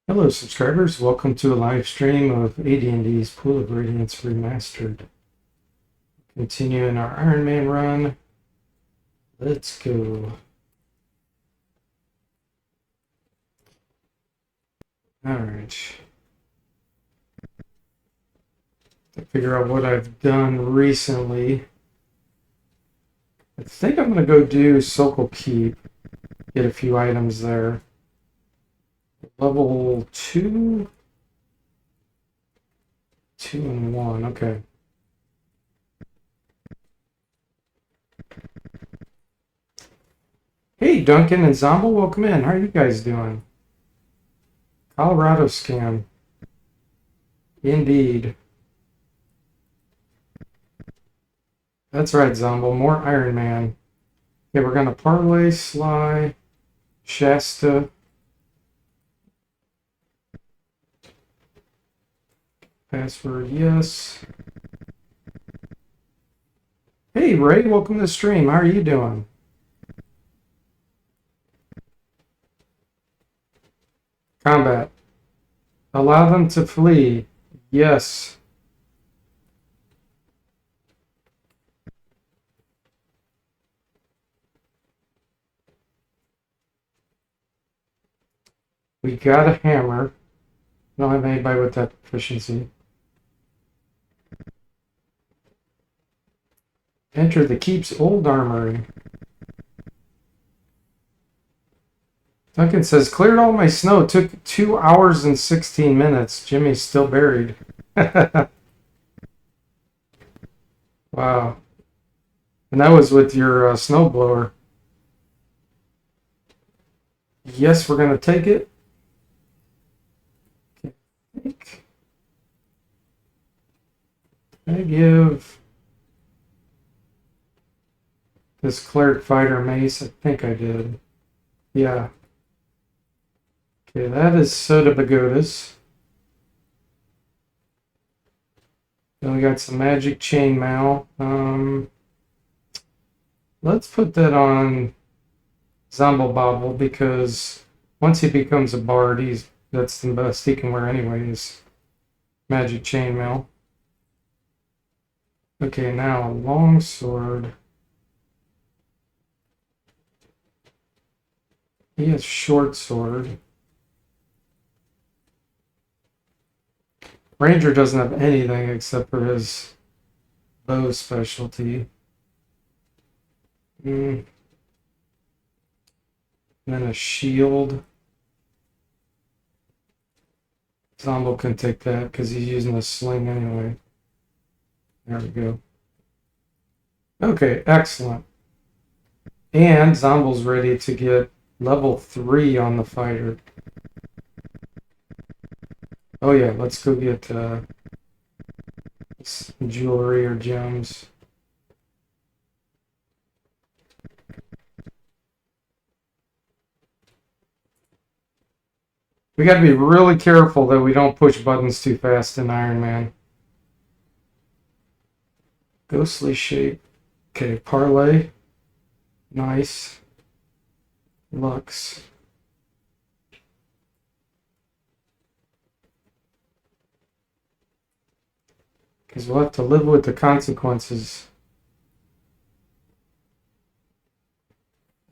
Hello subscribers, welcome to a live stream of AD&D's Pool of Radiance Remastered. Continuing our Iron Man run. Let's go. Alright. To figure out what I've done recently. I think I'm going to go do Sokol Keep. Get a few items there. Level 2? 2 and 1, okay. Hey Duncan and Zombo, welcome in. How are you guys doing? Colorado scam. Indeed. That's right, Zombo. More Iron Man. Okay, we're going to parlay, Sly, Shasta. Password, yes. Hey, Ray, welcome to the stream. How are you doing? Combat. Allow them to flee. Yes. We got a hammer. Don't have anybody with that proficiency. Enter the keep's old armory. Duncan says, cleared all my snow. Took 2 hours and 16 minutes. Jimmy's still buried. Wow. And that was with your snowblower. Yes, we're going to take it. I give this cleric fighter mace. I think I did. Yeah. Okay, that is Soda Pagodas. Then we got some magic chainmail. Let's put that on Zombo Bobble because once he becomes a bard, that's the best he can wear anyways. Magic chainmail. Okay, now longsword. He has short sword. Ranger doesn't have anything except for his bow specialty. And then a shield. Zombo can take that because he's using a sling anyway. There we go. Okay, excellent. And Zombo's ready to get level 3 on the fighter. Oh yeah, let's go get jewelry or gems. We got to be really careful that we don't push buttons too fast in Iron Man. Ghostly shape. Okay, parlay. Nice. Lux. Because we'll have to live with the consequences.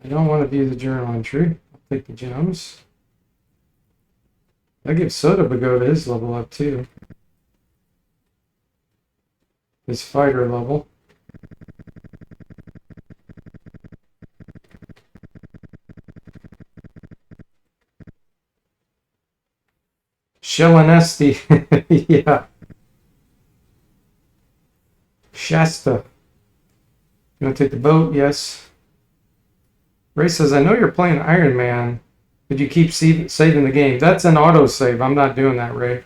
I don't want to view the journal entry. I'll take the gems. I give Soda Pagoda his level up too. His fighter level. Shelenesti. Yeah. Shasta. You want to take the boat? Yes. Ray says, I know you're playing Iron Man, but you keep saving the game. That's an autosave. I'm not doing that, Ray.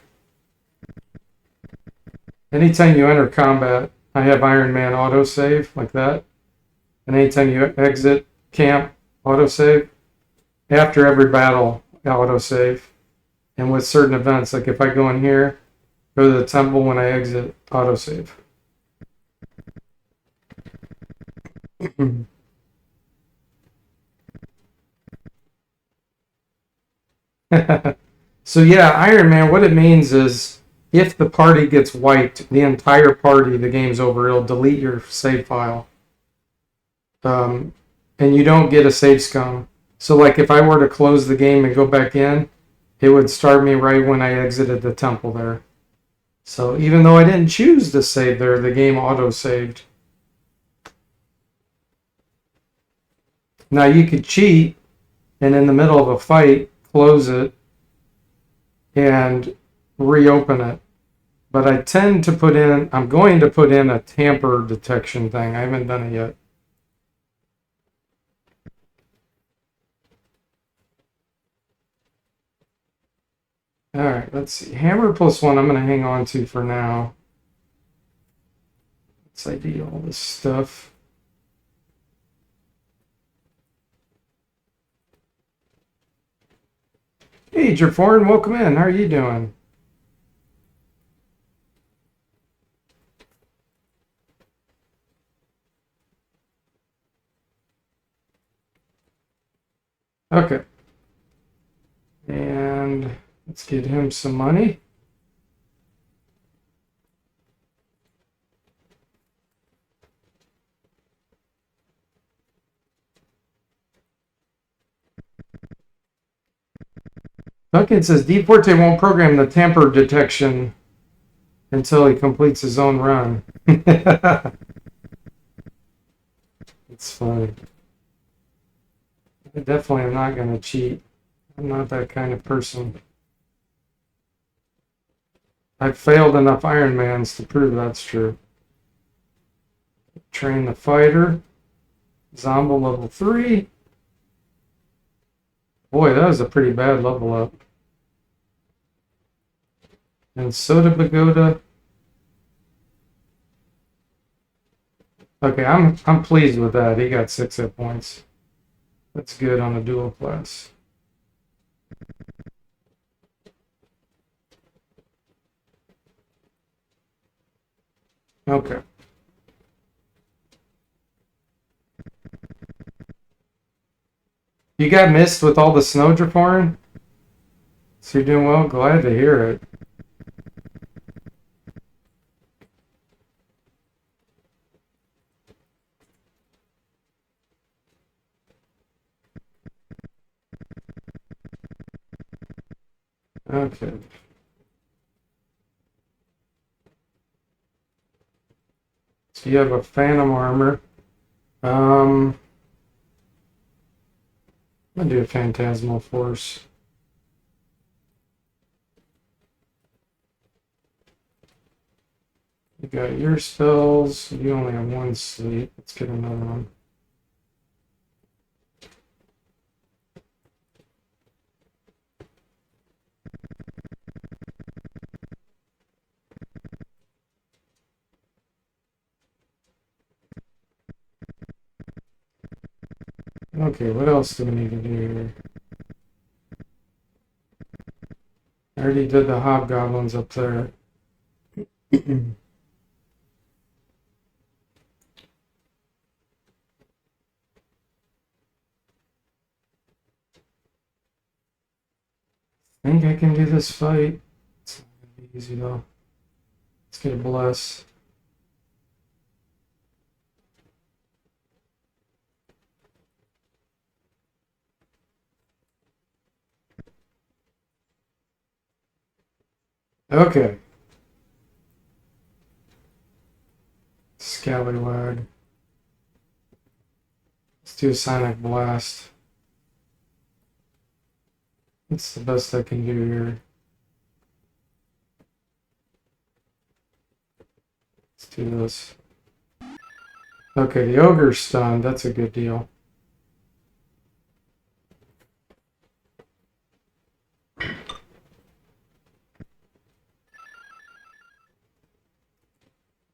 Anytime you enter combat, I have Iron Man autosave, like that. And anytime you exit camp, autosave. After every battle, autosave. And with certain events, like if I go in here, go to the temple when I exit, autosave. So yeah, Iron Man, what it means is if the party gets wiped, the entire party, the game's over. It'll delete your save file. Um, and you don't get a save scum. So like if I were to close the game and go back in, it would start me right when I exited the temple there. So even though I didn't choose to save there, the game auto-saved. Now you could cheat and in the middle of a fight, close it and reopen it. But I tend to put in, I'm going to put in a tamper detection thing. I haven't done it yet. All right, let's see. Hammer +1, I'm going to hang on to for now. Let's ID all this stuff. Hey, DFortae, welcome in. How are you doing? Okay. And let's get him some money. Duncan says DFortae won't program the tamper detection until he completes his own run. It's funny. I definitely am not going to cheat. I'm not that kind of person. I've failed enough Ironmans to prove that's true. Train the fighter. Zombo level 3. Boy, that was a pretty bad level up. And Soda Pagoda. Okay, I'm pleased with that. He got 6 hit points. That's good on a dual class. Okay. You got missed with all the snow, DFortae? So you're doing well? Glad to hear it. Okay. So you have a Phantom Armor. I'm gonna do a Phantasmal Force. You got your spells. You only have 1 sleep. Let's get another one. Okay, what else do we need to do here? I already did the Hobgoblins up there. I think I can do this fight. It's not gonna be easy though. Let's get a bless. Okay. Scallywag. Let's do a Sonic Blast. That's the best I can do here. Let's do this. Okay, the Ogre's stunned. That's a good deal.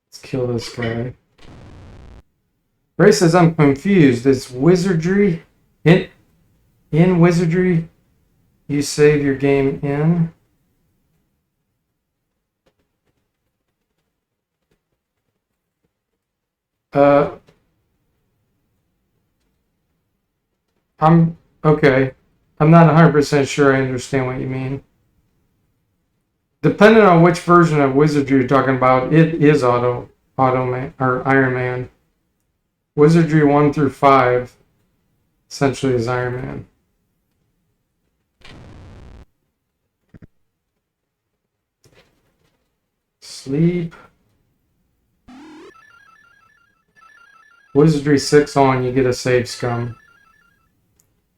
Let's kill this guy. Ray says, I'm confused. It's wizardry? In wizardry, you save your game in? I'm okay. I'm not 100% sure I understand what you mean. Depending on which version of Wizardry you're talking about, it is Auto Man or Iron Man. Wizardry 1 through 5 essentially is Iron Man. Sleep. Wizardry 6 on, you get a save scum.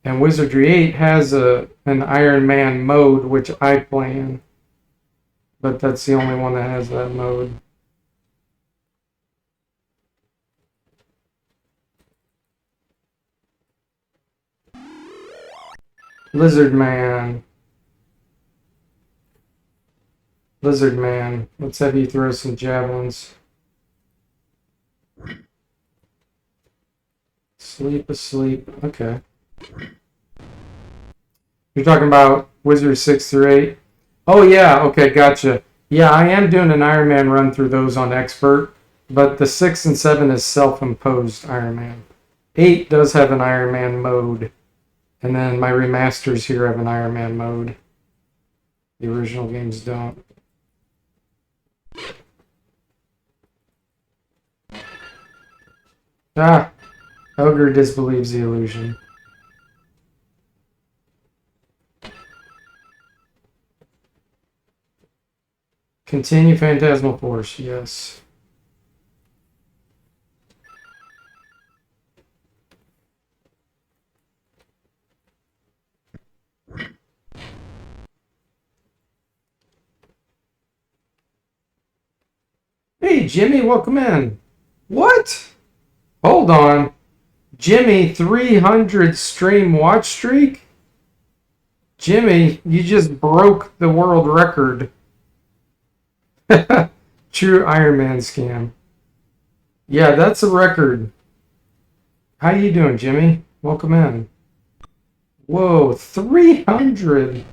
And Wizardry 8 has an Iron Man mode, which I play in. But that's the only one that has that mode. Lizard Man. Lizard Man. Let's have you throw some javelins. Sleep asleep. Okay. You're talking about Wizard 6 through 8? Oh, yeah. Okay, gotcha. Yeah, I am doing an Iron Man run through those on Expert, but the 6 and 7 is self-imposed Iron Man. 8 does have an Iron Man mode, and then my remasters here have an Iron Man mode. The original games don't. Ah, Ogre disbelieves the illusion. Continue Phantasmal Force, yes. Hey, Jimmy, welcome in. What? Hold on. Jimmy, 300 stream watch streak? Jimmy, you just broke the world record. True Iron Man scam. Yeah, that's a record. How you doing, Jimmy? Welcome in. Whoa, 300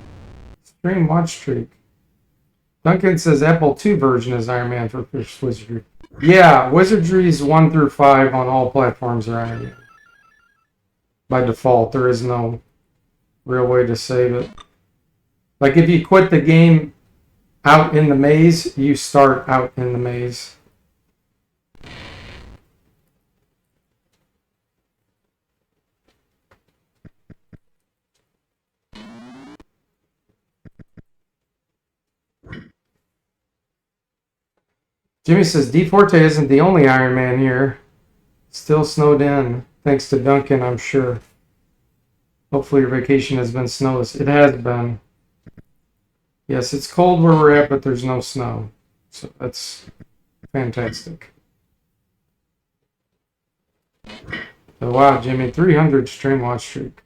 stream watch streak. Duncan says Apple II version is Iron Man for Wizardry. Yeah, Wizardry's 1 through 5 on all platforms are Iron Man. By default, there is no real way to save it. Like if you quit the game out in the maze, you start out in the maze. Jimmy says DFortae isn't the only Iron Man here. Still snowed in, thanks to Duncan, I'm sure. Hopefully your vacation has been snowless. It has been. Yes, it's cold where we're at, but there's no snow. So that's fantastic. Oh, wow, Jimmy, 300 stream watch streak.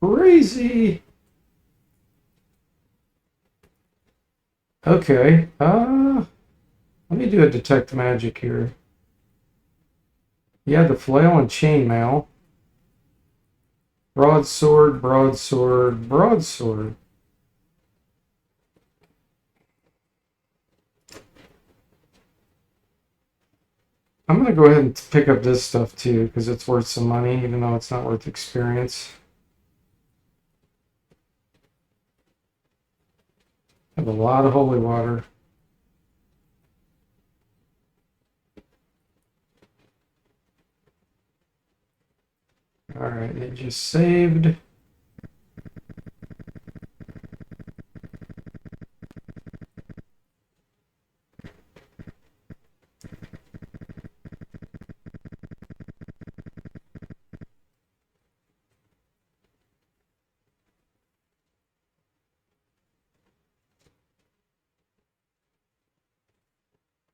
Crazy. Okay. Let me do a detect magic here. Yeah, the flail and chainmail. Broadsword, broadsword, broadsword. I'm going to go ahead and pick up this stuff too, because it's worth some money, even though it's not worth experience. I have a lot of holy water. Alright, it just saved.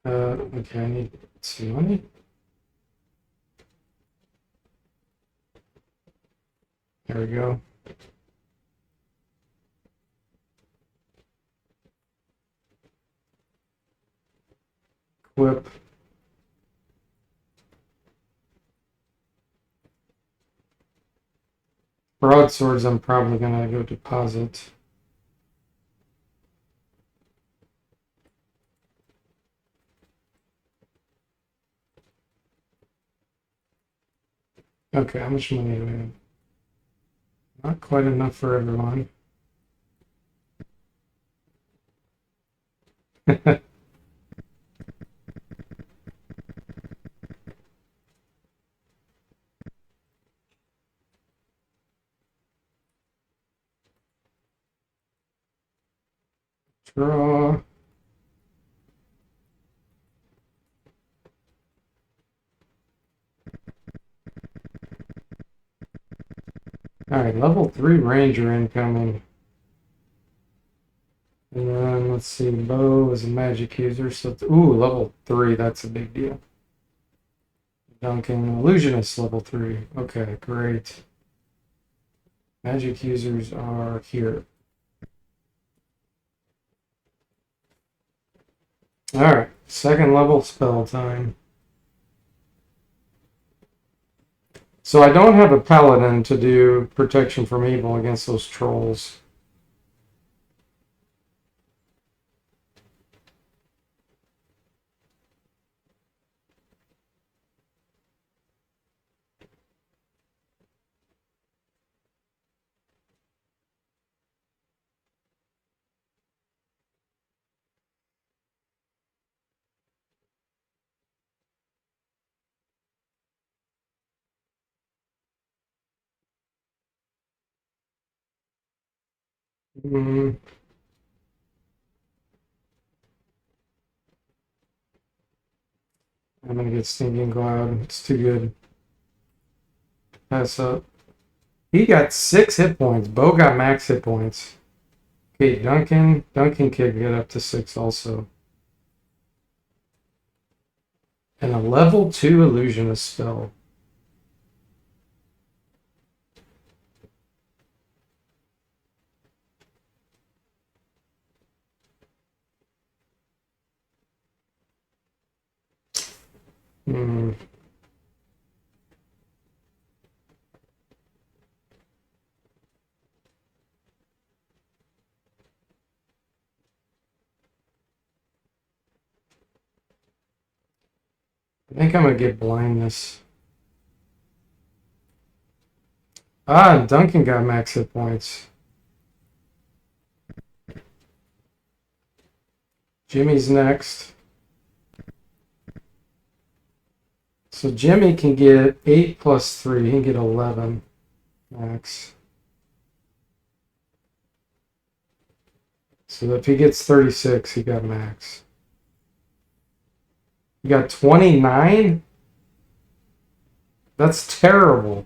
Okay, I need some money. There we go. Equip. Broadswords, I'm probably going to go deposit. Okay, how much money do we have? Not quite enough for everyone. Draw. Alright, level 3 Ranger incoming. And then, let's see, Bo is a magic user, so, ooh, level 3, that's a big deal. Duncan, Illusionist, level 3. Okay, great. Magic users are here. Alright, second level spell time. So I don't have a paladin to do protection from evil against those trolls. Mm, I'm gonna get Stinking Cloud. It's too good. Pass up. He got 6 hit points. Bo got max hit points. Okay, Duncan can get up to 6 also. And a level 2 Illusionist spell. Hmm. I think I'm gonna get blindness. Ah, Duncan got max hit points. Jimmy's next. So Jimmy can get 8 plus 3. He can get 11 max. So if he gets 36, he got max. You got 29? That's terrible.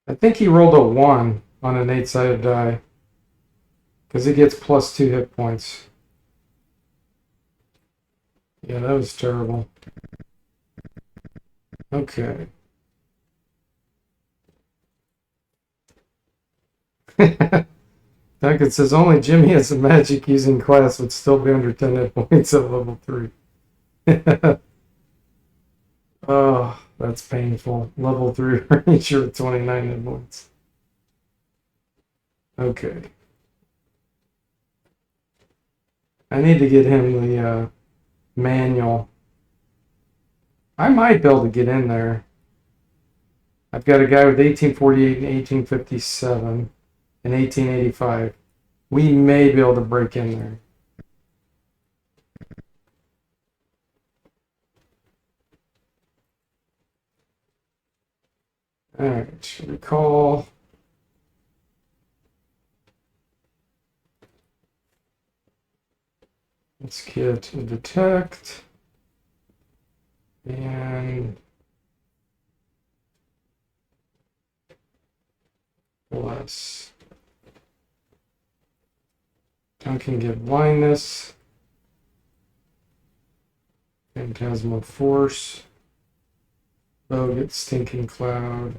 I think he rolled a 1 on an 8-sided die. Because he gets plus 2 hit points. Yeah, that was terrible. Okay. Duncan says only Jimmy as a magic using class would still be under 10 hit points at level 3. Oh, that's painful. Level 3 Ranger with 29 hit points. Okay. I need to get him the manual. I might be able to get in there. I've got a guy with 1848 and 1857 and 1885. We may be able to break in there. Alright, recall. Let's get a detect. And bless. Duncan get blindness. Phantasmal force. Bo gets stinking cloud.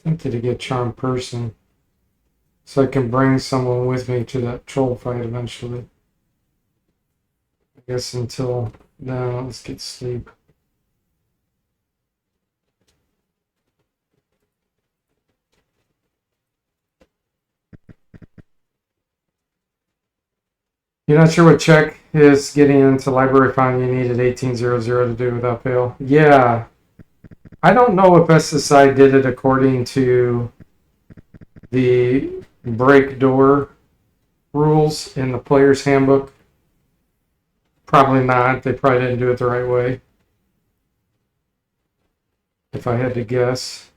Tempted to get charm person. So I can bring someone with me to that troll fight eventually. I guess until now, let's get sleep. You're not sure what check is getting into library file you needed 1800 to do without fail? Yeah. I don't know if SSI did it according to the break door rules in the player's handbook. Probably not. They probably didn't do it the right way. If I had to guess.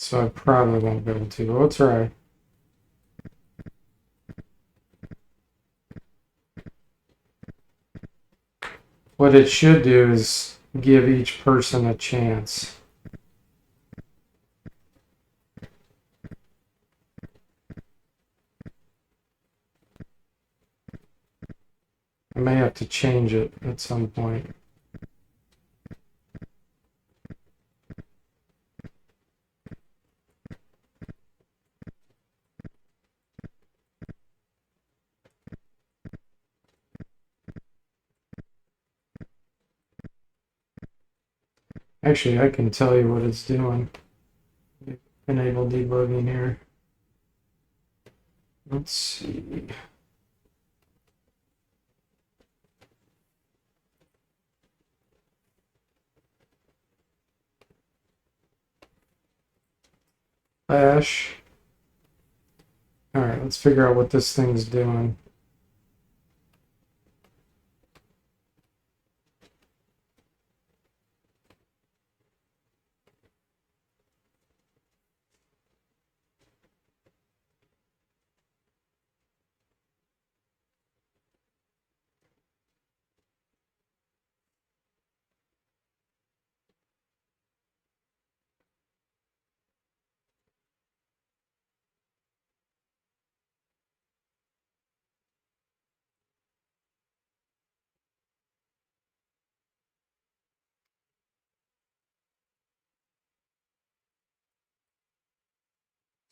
So I probably won't be able to. We'll try. What it should do is give each person a chance. I may have to change it at some point. Actually, I can tell you what it's doing. Enable debugging here. Let's see. Flash. All right, let's figure out what this thing's doing.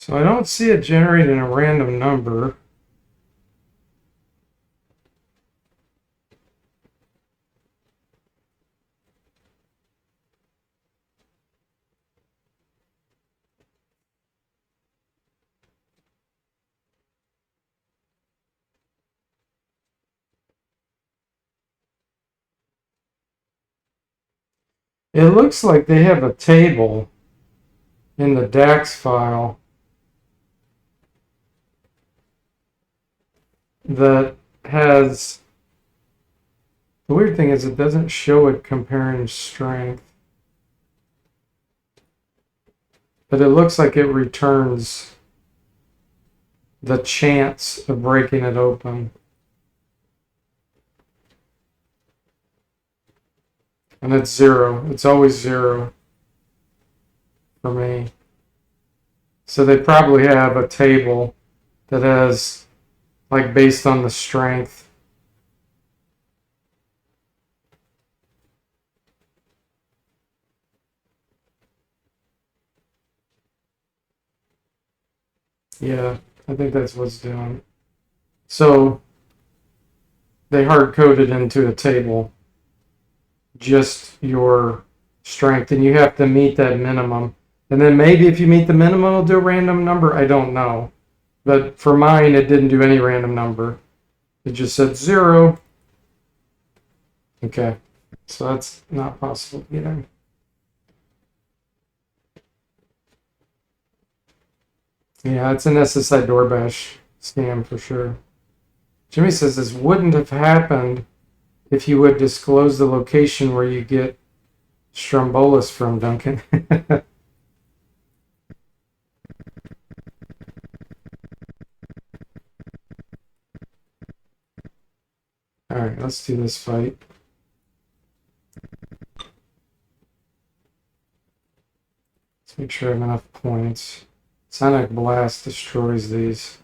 So I don't see it generating a random number. It looks like they have a table in the DAX file that has, the weird thing is it doesn't show it comparing strength, but it looks like it returns the chance of breaking it open. And it's 0. It's always 0 for me. So they probably have a table that has, like, based on the strength. Yeah, I think that's what's doing. So they hard coded into a table just your strength, and you have to meet that minimum. And then maybe if you meet the minimum, it'll do a random number. I don't know. But for mine, it didn't do any random number. It just said 0. Okay, so that's not possible to get in. Yeah, it's an SSI DoorBash scam for sure. Jimmy says this wouldn't have happened if you would disclose the location where you get Strombolus from, Duncan. All right, let's do this fight. Let's make sure I have enough points. Sonic Blast destroys these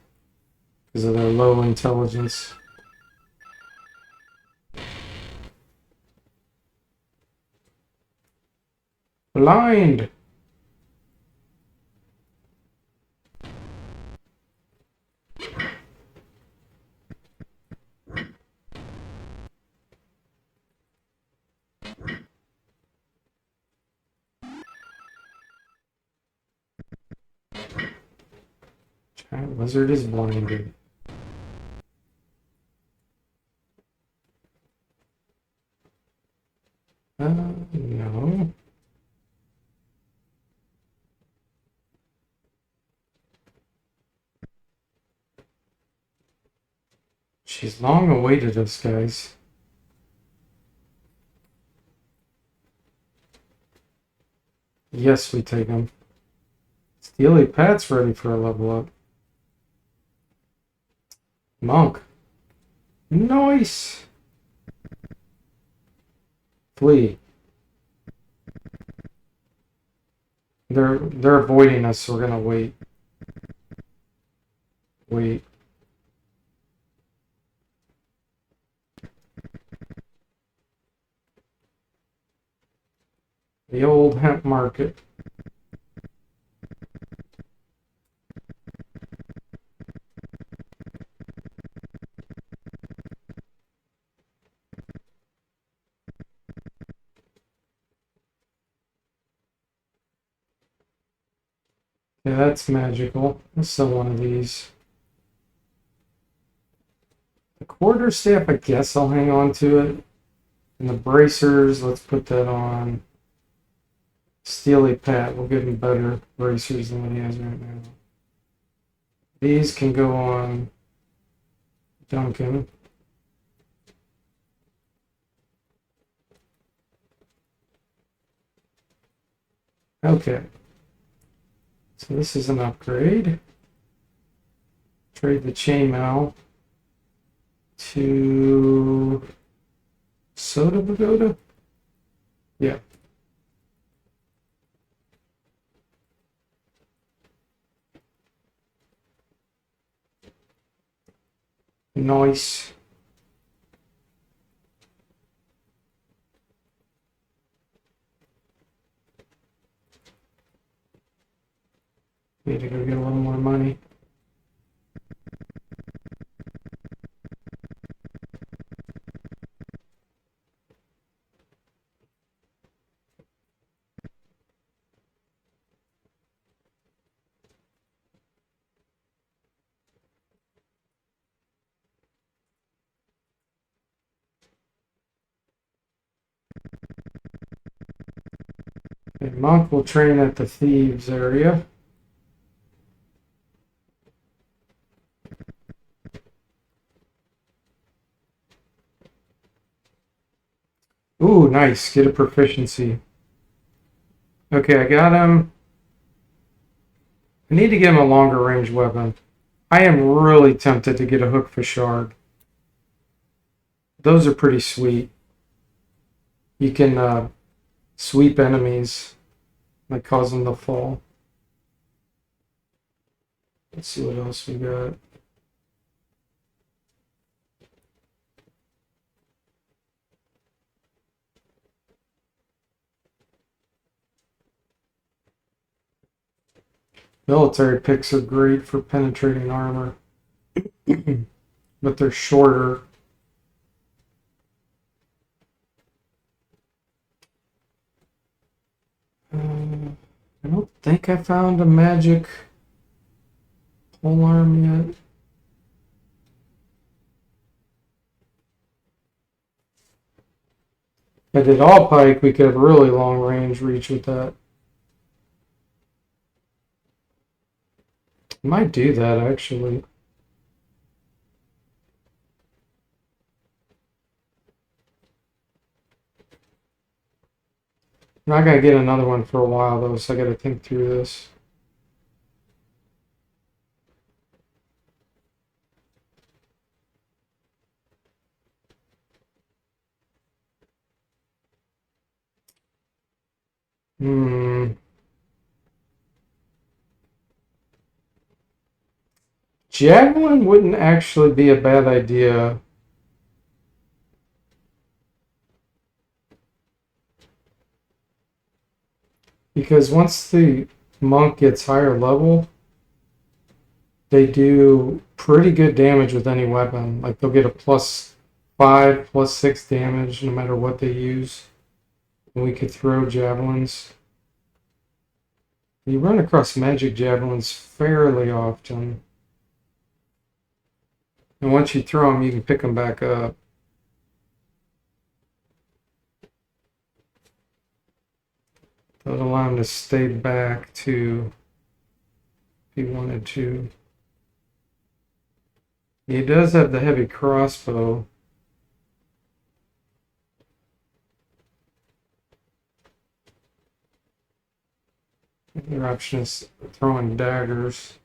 because of their low intelligence. Blind! That wizard is blinded. No. She's long awaited us, guys. Yes, we take him. Steely Pat's ready for a level up. Monk. Nice. Flee. They're avoiding us, so we're gonna wait. Wait. The old hemp market. Yeah, that's magical. Let's sell one of these. The quarterstaff, I guess I'll hang on to it. And the bracers, let's put that on. Steely Pat, we'll give him better bracers than what he has right now. These can go on Duncan. Okay. So this is an upgrade. Trade the chainmail to Soda Pagoda? Yeah. Nice. Need to go get a little more money. A monk will train at the thieves area. Ooh, nice. Get a proficiency. Okay, I got him. I need to get him a longer range weapon. I am really tempted to get a hook for shard. Those are pretty sweet. You can sweep enemies, like cause them to fall. Let's see what else we got. Military picks are great for penetrating armor, but they're shorter. I don't think I found a magic polearm yet. If I did all pike, we could have really long range reach with that. Might do that actually. I'm not gonna get another one for a while though, so I gotta think through this. Javelin wouldn't actually be a bad idea. Because once the monk gets higher level, they do pretty good damage with any weapon. Like they'll get a +5, +6 damage no matter what they use. And we could throw javelins. You run across magic javelins fairly often. And once you throw them, you can pick them back up. That'll allow him to stay back to, if he wanted to. He does have the heavy crossbow. Their option is throwing daggers.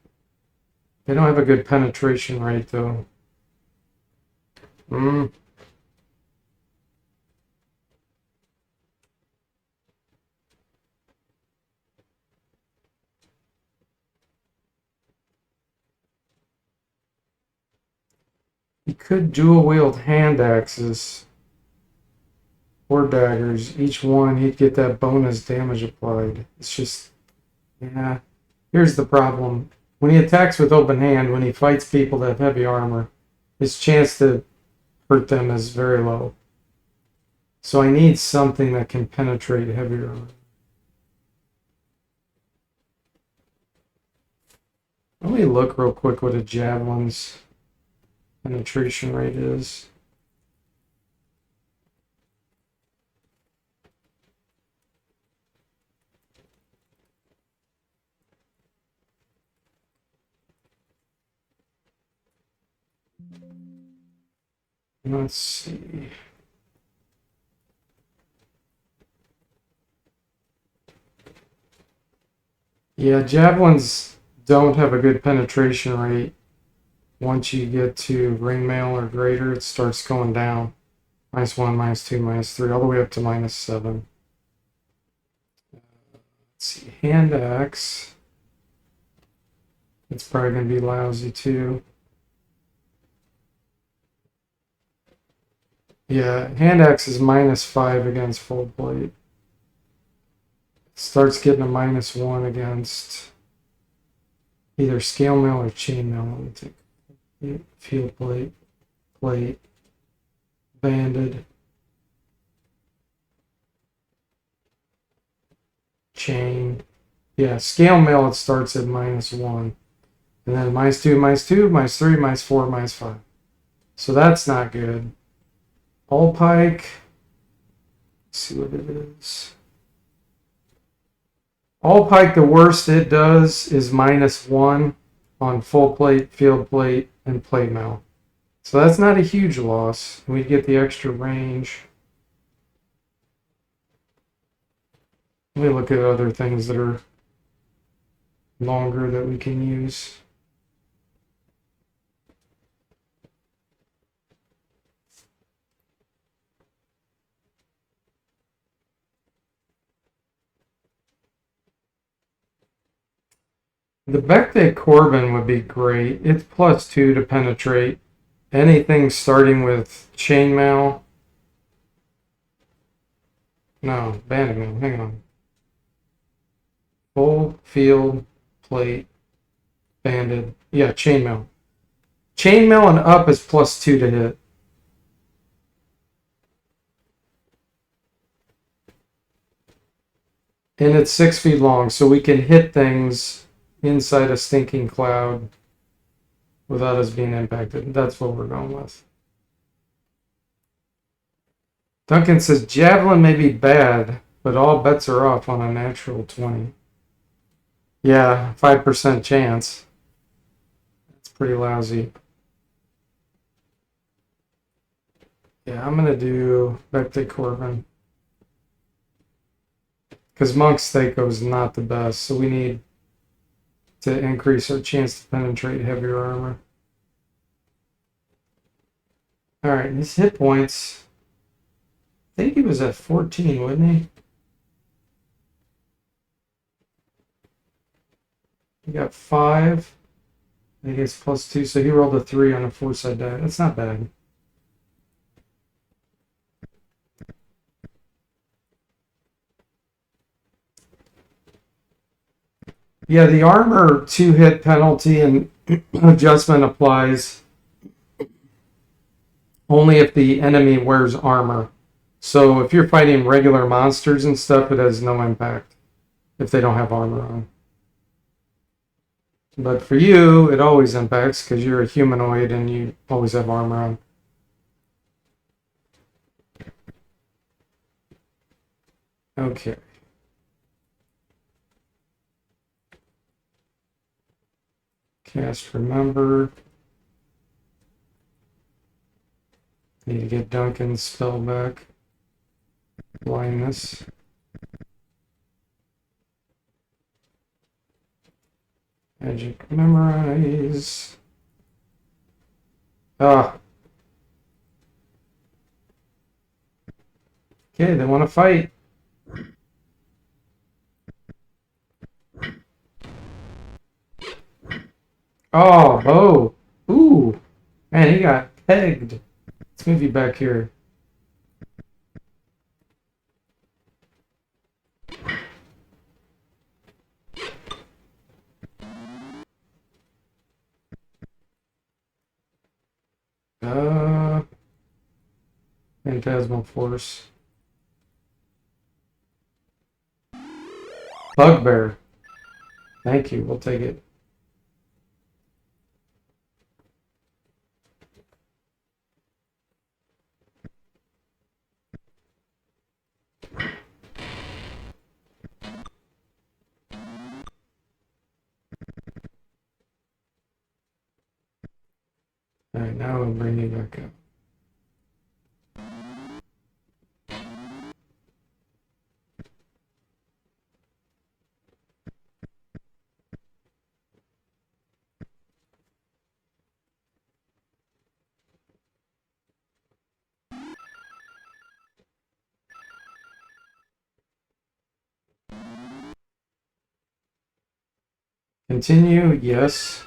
They don't have a good penetration rate, though. You could dual wield hand axes or daggers. Each one, he'd get that bonus damage applied. It's just, yeah. Here's the problem. When he attacks with open hand, when he fights people that have heavy armor, his chance to hurt them is very low. So I need something that can penetrate heavier armor. Let me look real quick what a javelin's penetration rate is. Let's see. Yeah, javelins don't have a good penetration rate. Once you get to ring mail or greater, it starts going down. -1, -2, -3, all the way up to -7. Let's see, hand axe. It's probably going to be lousy too. Yeah, hand axe is -5 against full plate. It starts getting a -1 against either scale mail or chain mail. Let me take field plate, plate, banded, chain. Yeah, scale mail, it starts at -1. And then -2, -2, -3, -4, -5. So that's not good. All pike. Let's see what it is. All pike, the worst it does is -1 on full plate, field plate, and plate mail. So that's not a huge loss. We get the extra range. Let me look at other things that are longer that we can use. The Becte Corbin would be great. It's +2 to penetrate. Anything starting with chainmail. No, banded mail. Hang on. Full, field, plate, banded. Yeah, chainmail. Chainmail and up is +2 to hit. And it's 6 feet long, so we can hit things inside a stinking cloud without us being impacted. That's what we're going with. Duncan says javelin may be bad, but all bets are off on a natural 20. Yeah, 5% chance. That's pretty lousy. Yeah, I'm going to do Becte Corbin. Because Monk's Thaco is not the best, so we need to increase our chance to penetrate heavier armor. Alright, his hit points. I think he was at 14, wasn't he? He got 5. I think it's +2, so he rolled a 3 on a 4-side die. That's not bad. Yeah, the armor 2-hit penalty and adjustment applies only if the enemy wears armor. So if you're fighting regular monsters and stuff, it has no impact if they don't have armor on. But for you, it always impacts because you're a humanoid and you always have armor on. Okay. Cast Remember. Need to get Duncan's spell back. Blindness. Magic Memorize. Ah. Okay, they want to fight. Oh. Ooh. Man, he got pegged. Let's move you back here. Phantasmal Force. Bugbear. Thank you. We'll take it. Alright, now we'll bring you back up. Continue, yes.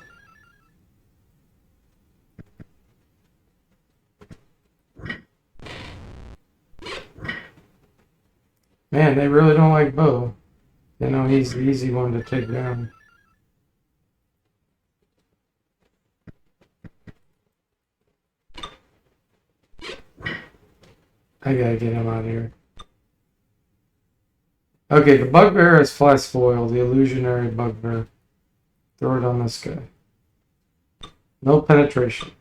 Man, they really don't like Bo. You know, he's the easy one to take down. I gotta get him out of here. Okay, the Bugbear is Flash Foil, the illusionary Bugbear. Throw it on this guy. No penetration.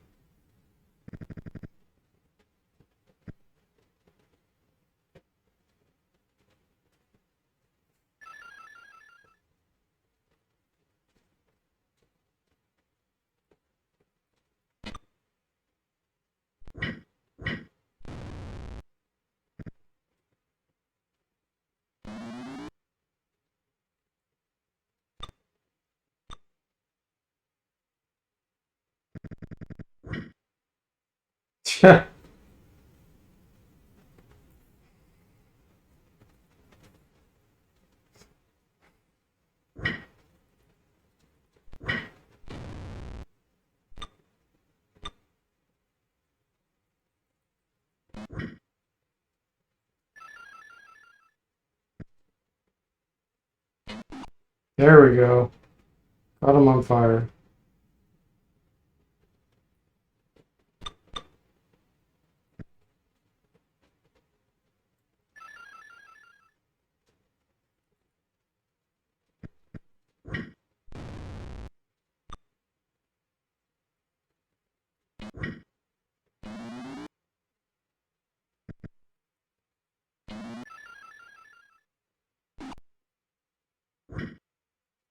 There we go. Got him on fire.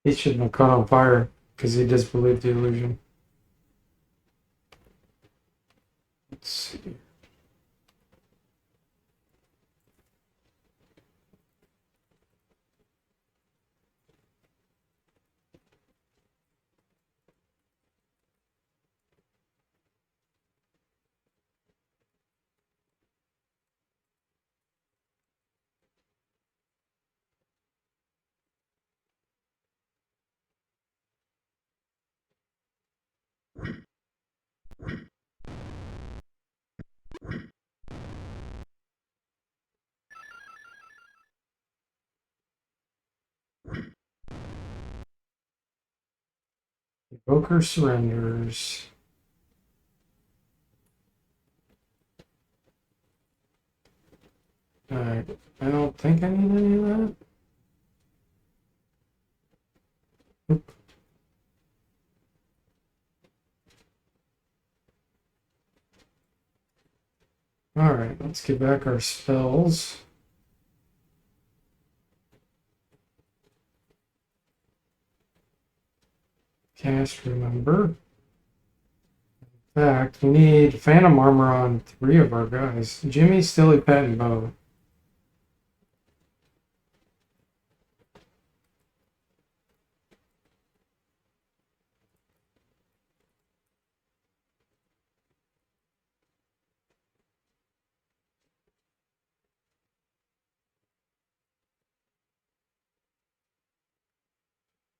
He shouldn't have caught on fire because he disbelieved the illusion. Let's see. Evoker surrenders. Alright, I don't think I need any of that. Oop. Alright, let's get back our spells. Cast Remember. In fact, we need Phantom Armor on 3 of our guys. Jimmy, Stilly, Pat, and Bo.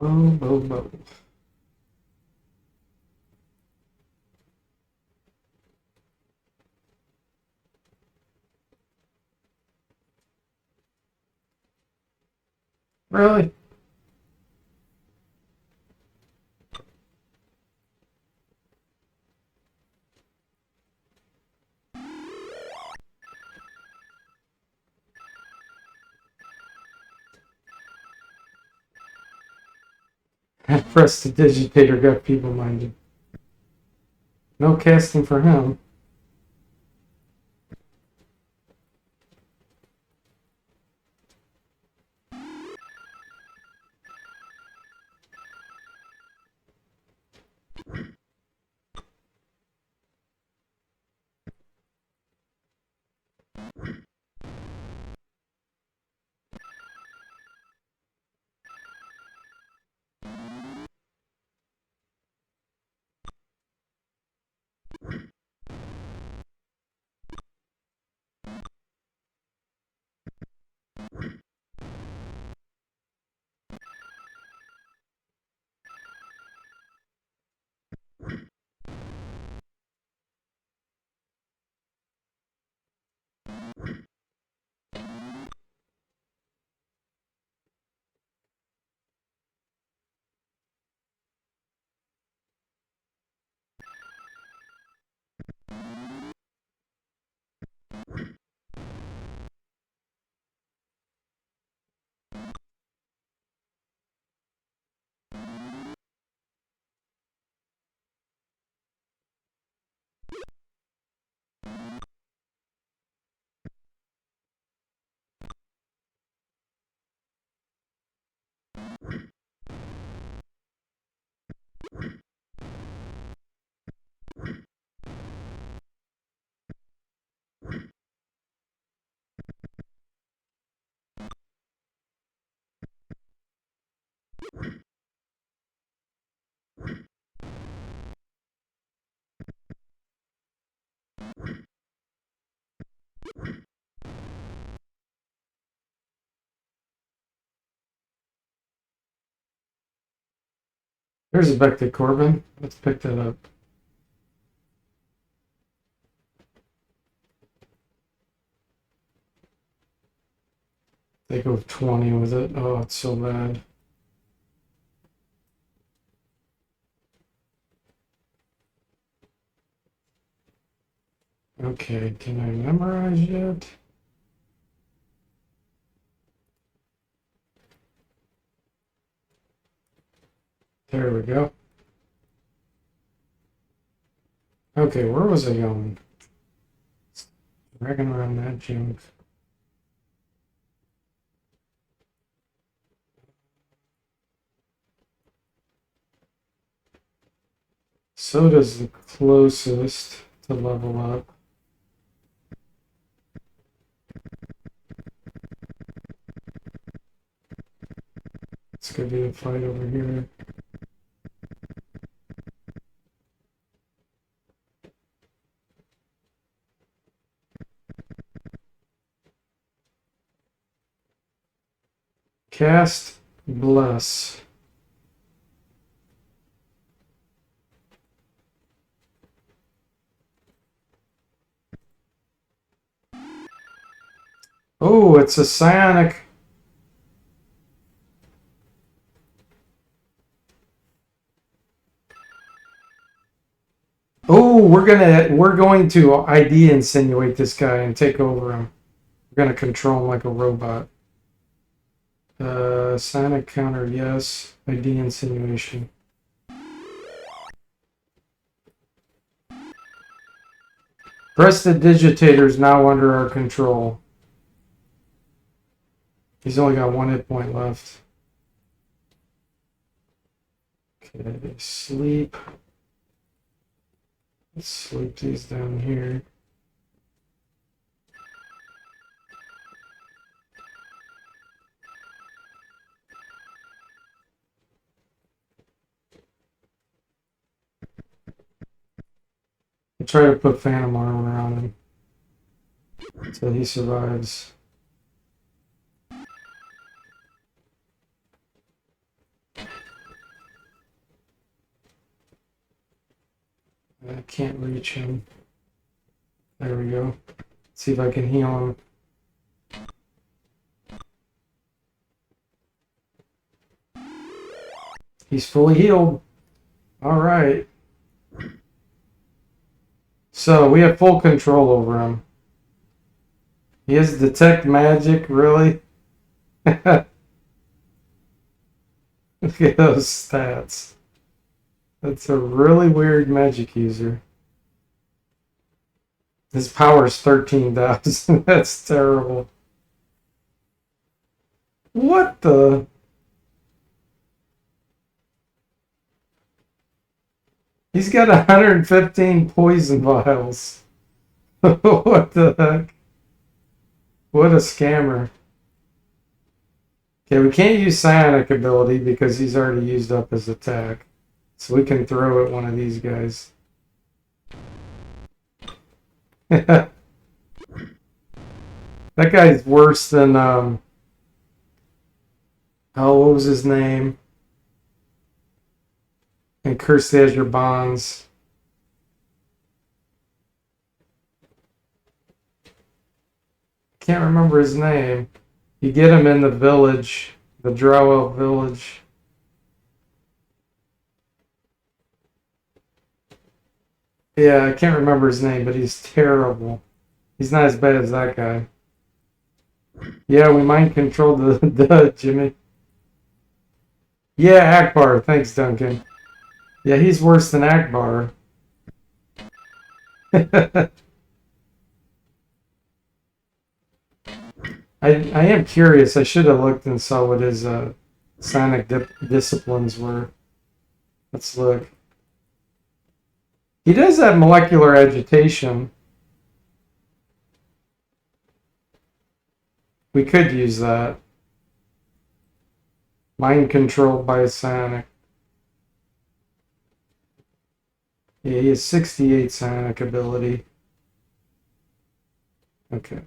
Bo. Really? Prestidigitator got people-minded. No casting for him. There's a Vector Corbin. Let's pick that up. They go 20 with it. Oh, it's so bad. Okay, can I memorize yet? There we go. Okay, where was I going? Dragging around that junk. Soda's the closest to level up. It's gonna be a fight over here. Cast Bless. Oh, it's a psionic. Oh, we're going to ID insinuate this guy and take over him. We're gonna control him like a robot. Psionic counter, yes. ID insinuation. Prestidigitator is now under our control. He's only got 1 hit point left. Okay, sleep. Let's sleep these down here. I'll try to put phantom armor on him until he survives. I can't reach him. There we go. Let's see if I can heal him. He's fully healed. All right. So we have full control over him. He has detect magic, really? Look at those stats. That's a really weird magic user. His power is 13,000. That's terrible. What the? He's got 115 poison vials. What the heck? What a scammer. Okay, we can't use psionic ability because he's already used up his attack. So we can throw at one of these guys. That guy's worse than, oh, what was his name? And Curse the Azure Bonds. Can't remember his name. You get him in the village, the Drow village. Yeah, I can't remember his name, but he's terrible. He's not as bad as that guy. Yeah, we mind controlled the Jimmy. Yeah, Akbar. Thanks, Duncan. Yeah, he's worse than Akbar. I am curious. I should have looked and saw what his psionic disciplines were. Let's look. He does have molecular agitation. We could use that. Mind controlled by a psionic. Yeah, he has 68 psionic ability. Okay.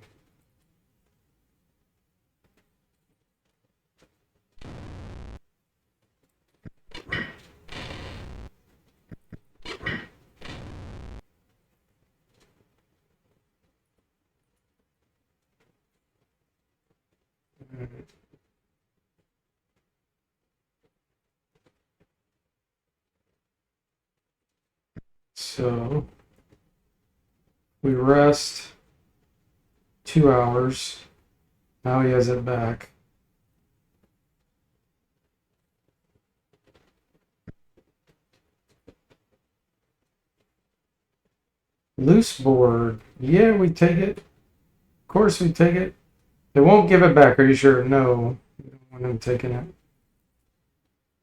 So we rest 2 hours. Now he has it back. Loose board. Yeah, we take it. Of course we take it. They won't give it back. Are you sure? No. We don't want them taking it.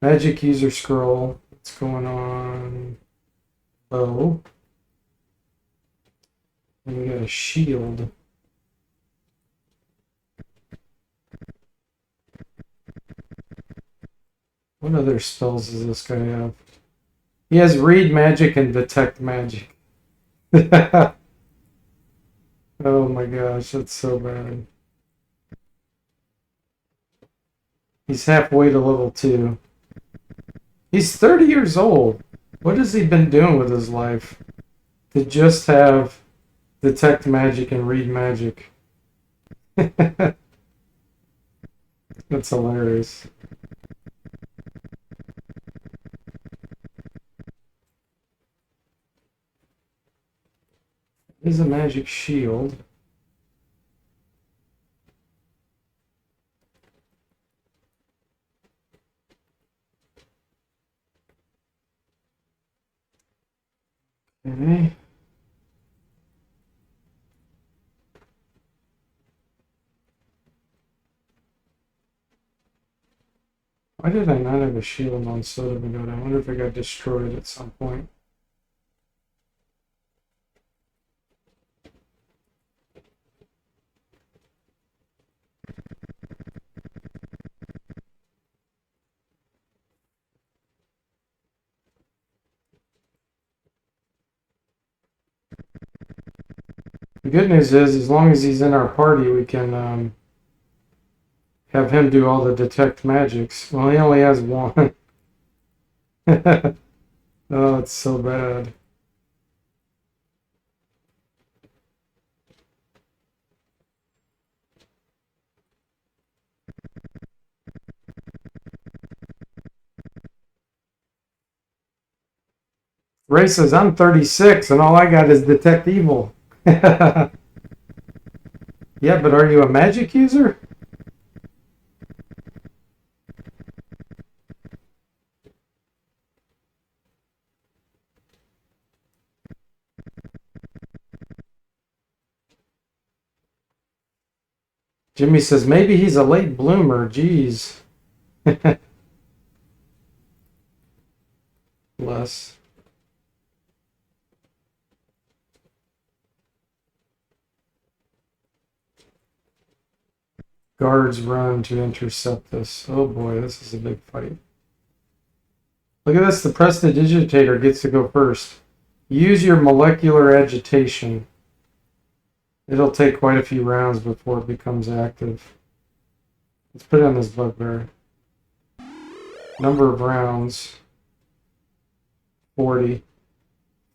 Magic user scroll. What's going on? Oh. And we got a shield. What other spells does this guy have? He has read magic and detect magic. Oh my gosh, that's so bad. He's halfway to level 2. He's 30 years old. What has he been doing with his life? To just have detect magic and read magic. That's hilarious. There's a magic shield. Okay. Why did I not have a shield on Soda Pagoda? I wonder if it got destroyed at some point. The good news is, as long as he's in our party, we can have him do all the detect magics. Well, he only has one. Oh, it's so bad. Ray says, I'm 36 and all I got is detect evil. Yeah, but are you a magic user? Jimmy says, maybe he's a late bloomer. Jeez. Bless. Guards run to intercept this. Oh boy, this is a big fight. Look at this. The Prestidigitator gets to go first. Use your molecular agitation. It'll take quite a few rounds before it becomes active. Let's put it on this bugbear. Number of rounds. 40.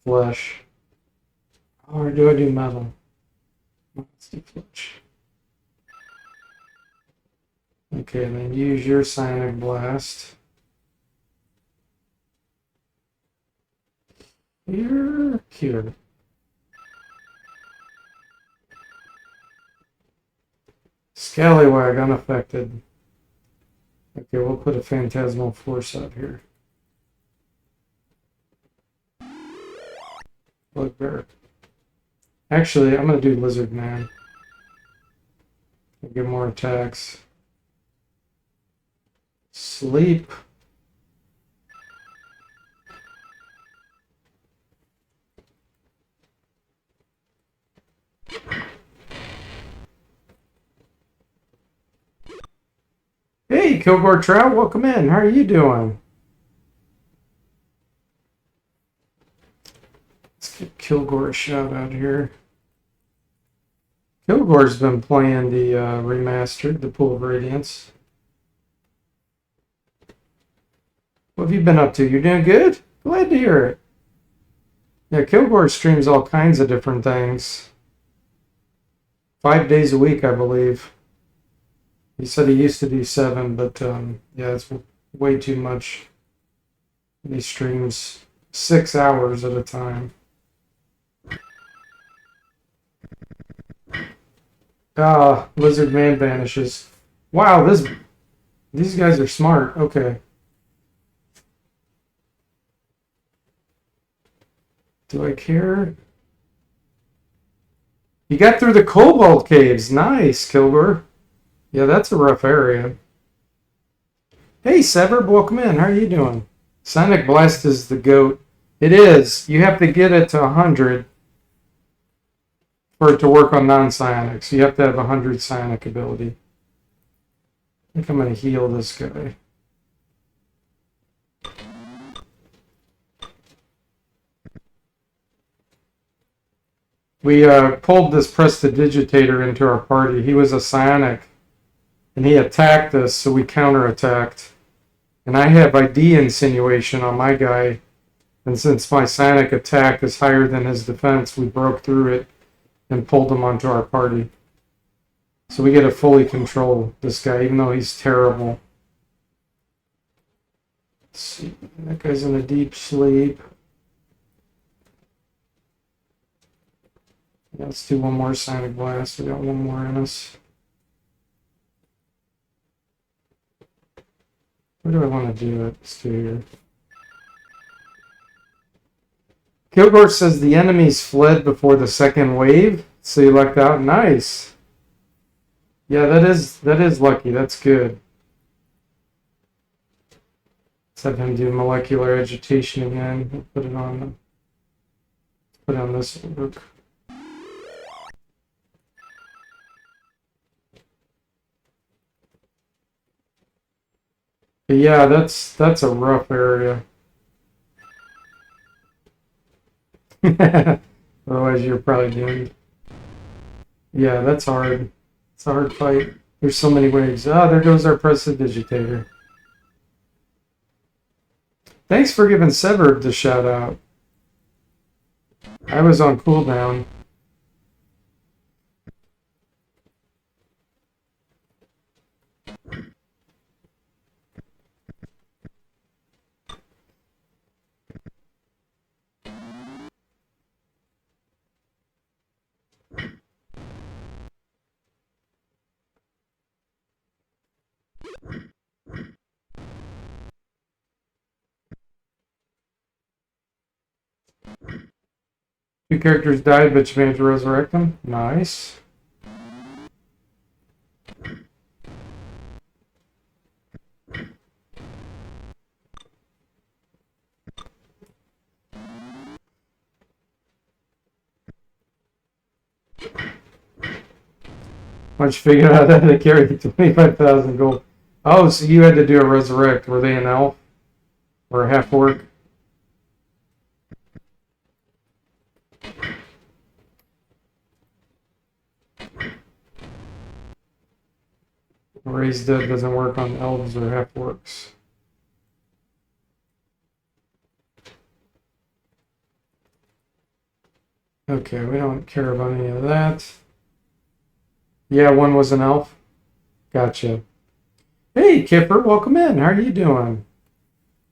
Flesh. Or do I do metal? Let's do flesh. Okay, and then use your Psionic Blast. Cure. Scallywag unaffected. Okay, we'll put a Phantasmal Force out here. Bugbear. Actually, I'm going to do Lizard Man. I'll get more attacks. Sleep. Hey, Kilgore Trout, welcome in. How are you doing? Let's get Kilgore a shout out here. Kilgore's been playing the Remastered, the Pool of Radiance. What have you been up to? You're doing good? Glad to hear it. Yeah, Kilgore streams all kinds of different things. 5 days a week, I believe. He said he used to do 7, but yeah, it's way too much. He streams 6 hours at a time. Ah, Lizard Man vanishes. Wow, these guys are smart. Okay. Do I care? You got through the Cobalt Caves. Nice, Kilgore. Yeah, that's a rough area. Hey, Severed, welcome in. How are you doing? Psionic Blast is the GOAT. It is. You have to get it to 100 for it to work on non-psionics. You have to have 100 psionic ability. I think I'm going to heal this guy. We pulled this Prestidigitator into our party. He was a psionic, and he attacked us, so we counterattacked. And I have ID insinuation on my guy, and since my psionic attack is higher than his defense, we broke through it and pulled him onto our party. So we get to fully control this guy, even though he's terrible. Let's see, that guy's in a deep sleep. Yeah, let's do one more Psionic Blast. We got one more in us. Where do I want to do it? Let's do here. Kilgore says the enemies fled before the second wave, so you lucked out. Nice. Yeah, that is lucky. That's good. have him do molecular agitation again. Put it on. Put on this work. But yeah, that's a rough area. Otherwise, you're probably doomed. Yeah, that's hard. It's a hard fight. There's so many waves. Ah, there goes our prestidigitator. Thanks for giving Severed the shout out. I was on cooldown. Two characters died, but you managed to resurrect them. Nice. Once you figured out how to carry 25,000 gold. Oh, so you had to do a resurrect. Were they an elf? Or a half orc? Raised dead doesn't work on elves or half orcs. Okay, we don't care about any of that. Yeah, one was an elf. Gotcha. Hey, Kipper, welcome in. How are you doing?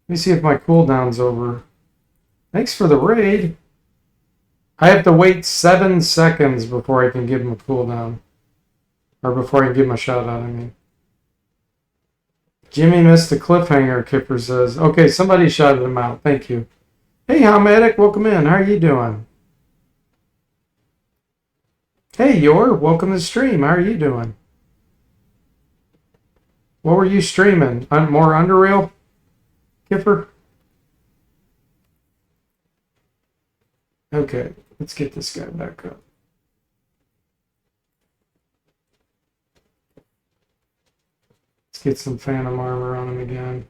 Let me see if my cooldown's over. Thanks for the raid. I have to wait 7 seconds before I can give him a cooldown. Or before I can give him a shout out, I mean. Jimmy missed the cliffhanger, Kipper says. Okay, somebody shouted him out. Thank you. Hey, Hamadic, welcome in. How are you doing? Hey, Yor, welcome to the stream. How are you doing? What were you streaming? More Underrail, Kipper? Okay, let's get this guy back up. Let's get some Phantom armor on him again.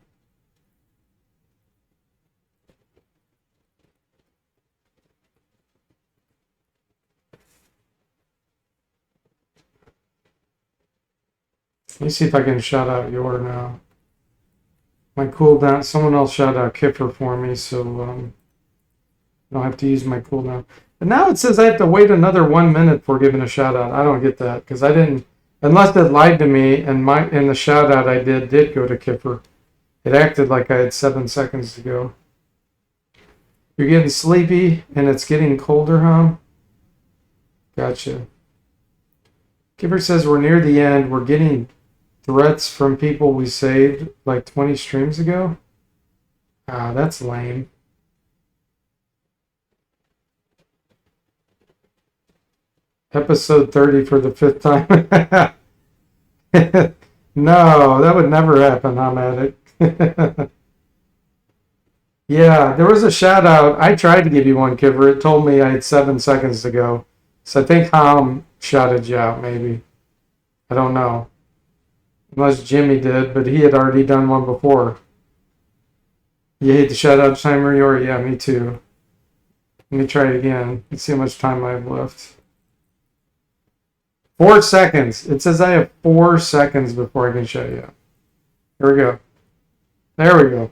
Let me see if I can shout out Yor now. My cooldown, someone else shout out Kipper for me, so I don't have to use my cooldown. And now it says I have to wait another 1 minute for giving a shout out. I don't get that because I didn't, unless it lied to me and the shout out I did go to Kipper. It acted like I had 7 seconds to go. You're getting sleepy and it's getting colder, huh? Gotcha. Kipper says we're near the end. We're getting threats from people we saved like 20 streams ago. Ah, that's lame. Episode 30 for the 5th time. No, that would never happen, Hamadic. Yeah, there was a shout out. I tried to give you one, Kipper. It told me I had 7 seconds to go. So I think Ham shouted you out, maybe. I don't know. Unless Jimmy did, but he had already done one before. You hate the shout out timer, Yor? Yeah, me too. Let me try it again. Let's see how much time I have left. 4 seconds. It says I have 4 seconds before I can shout you out. Here we go. There we go.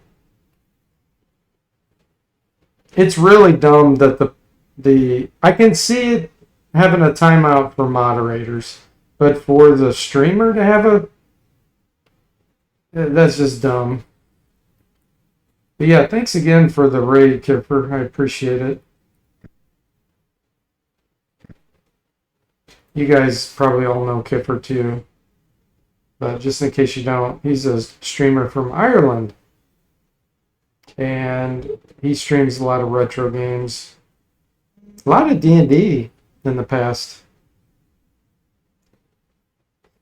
It's really dumb that the I can see it having a timeout for moderators, but for the streamer to have a, that's just dumb. But yeah, thanks again for the raid, Kipper. I appreciate it. You guys probably all know Kipper too, but just in case you don't, he's a streamer from Ireland, and he streams a lot of retro games, a lot of D&D in the past,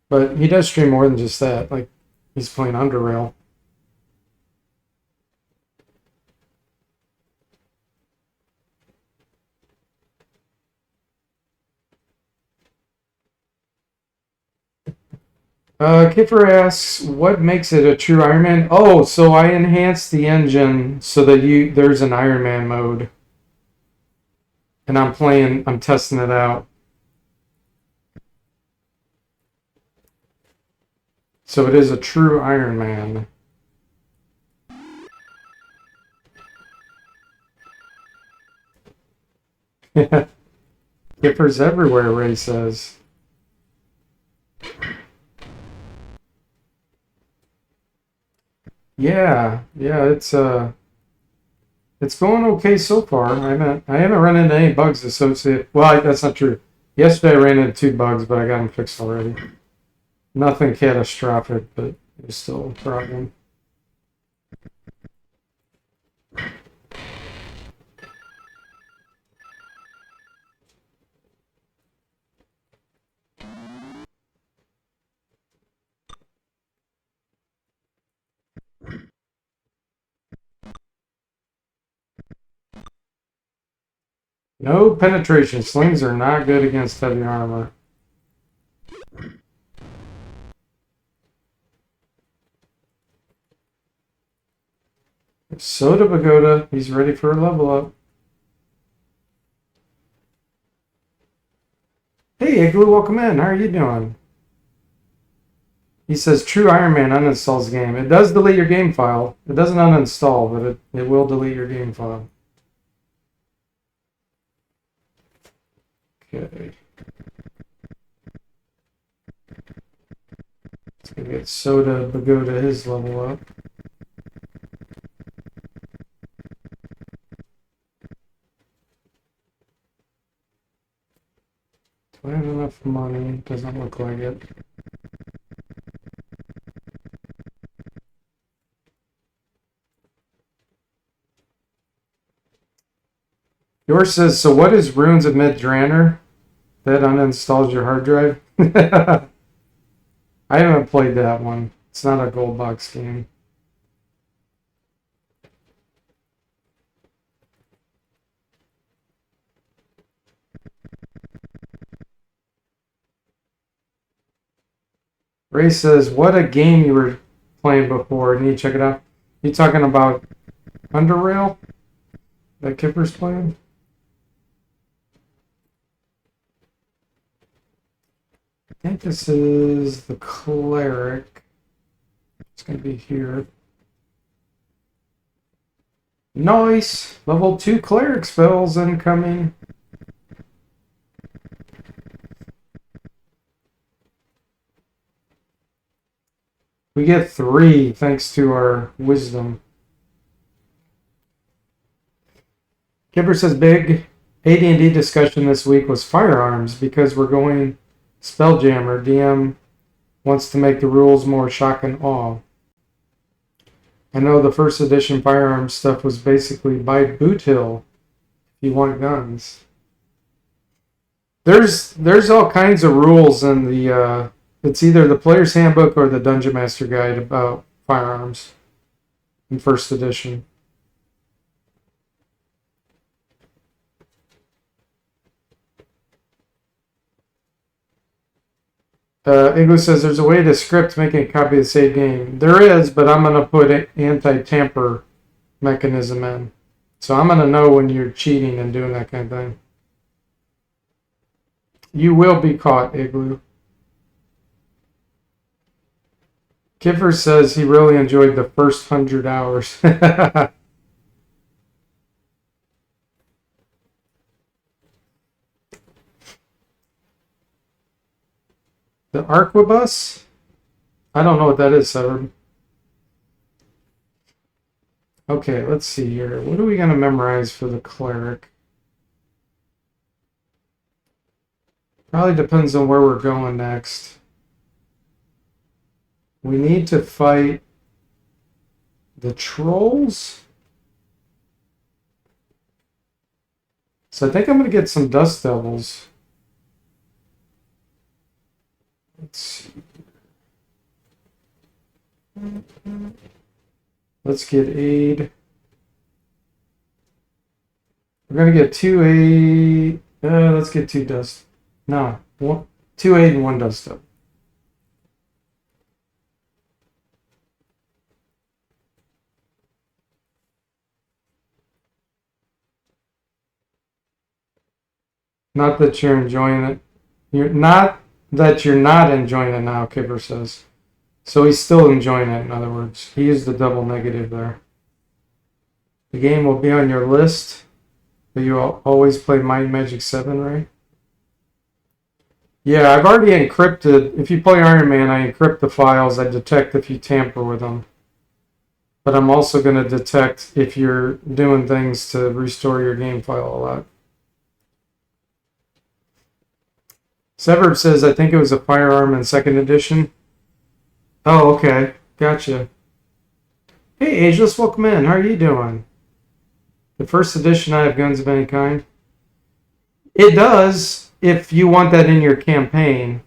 but he does stream more than just that. Like he's playing Underrail. Kipper asks, what makes it a true Iron Man? Oh, so I enhanced the engine so that there's an Iron Man mode. And I'm testing it out. So it is a true Iron Man. Kippers everywhere, Ray says. Yeah, it's going okay so far. I haven't run into any bugs associated. Well, that's not true. Yesterday I ran into 2 bugs, but I got them fixed already. Nothing catastrophic, but it's still a problem. No penetration. Slings are not good against heavy armor. Soda Pagoda, he's ready for a level up. Hey, Igloo, welcome in. How are you doing? He says, True Iron Man uninstalls the game. It does delete your game file. It doesn't uninstall, but it will delete your game file. Okay. Let's get Soda Pagoda his level up. Do I have enough money? Doesn't look like it. Yours says, so what is Runes of Mid-Draenor? That uninstalls your hard drive? I haven't played that one. It's not a gold box game. Ray says, what a game you were playing before. Need to check it out. You talking about Underrail? That Kipper's playing? I think this is the Cleric. It's going to be here. Nice! Level 2 Cleric spells incoming. We get 3 thanks to our wisdom. Kipper says big AD&D discussion this week was firearms because we're going Spelljammer. DM wants to make the rules more shock and awe. I know the first edition firearms stuff was basically buy Boot Hill if you want guns. There's all kinds of rules in the it's either the player's handbook or the Dungeon Master guide about firearms in first edition. Igloo says there's a way to script making a copy of the save game. There is, but I'm going to put an anti-tamper mechanism in. So I'm going to know when you're cheating and doing that kind of thing. You will be caught, Igloo. Kiffer says he really enjoyed the first 100 hours. The Arquebus? I don't know what that is, Severed. Okay, let's see here. What are we going to memorize for the Cleric? Probably depends on where we're going next. We need to fight the Trolls. So I think I'm going to get some Dust Devils. Let's see. Let's get aid. We're going to get 2 aid. Let's get 2 dust. No, 2 aid and 1 dust up. Not that you're enjoying it. You're not that you're not enjoying it now, Kipper says. So he's still enjoying it, in other words. He used the double negative there. The game will be on your list, but you always play Mind Magic 7, right? Yeah, I've already encrypted. If you play Iron Man, I encrypt the files. I detect if you tamper with them. But I'm also going to detect if you're doing things to restore your game file a lot. Severed says, I think it was a firearm in 2nd edition. Oh, okay. Gotcha. Hey, Ageless, welcome in. How are you doing? The 1st edition, I have guns of any kind. It does, if you want that in your campaign.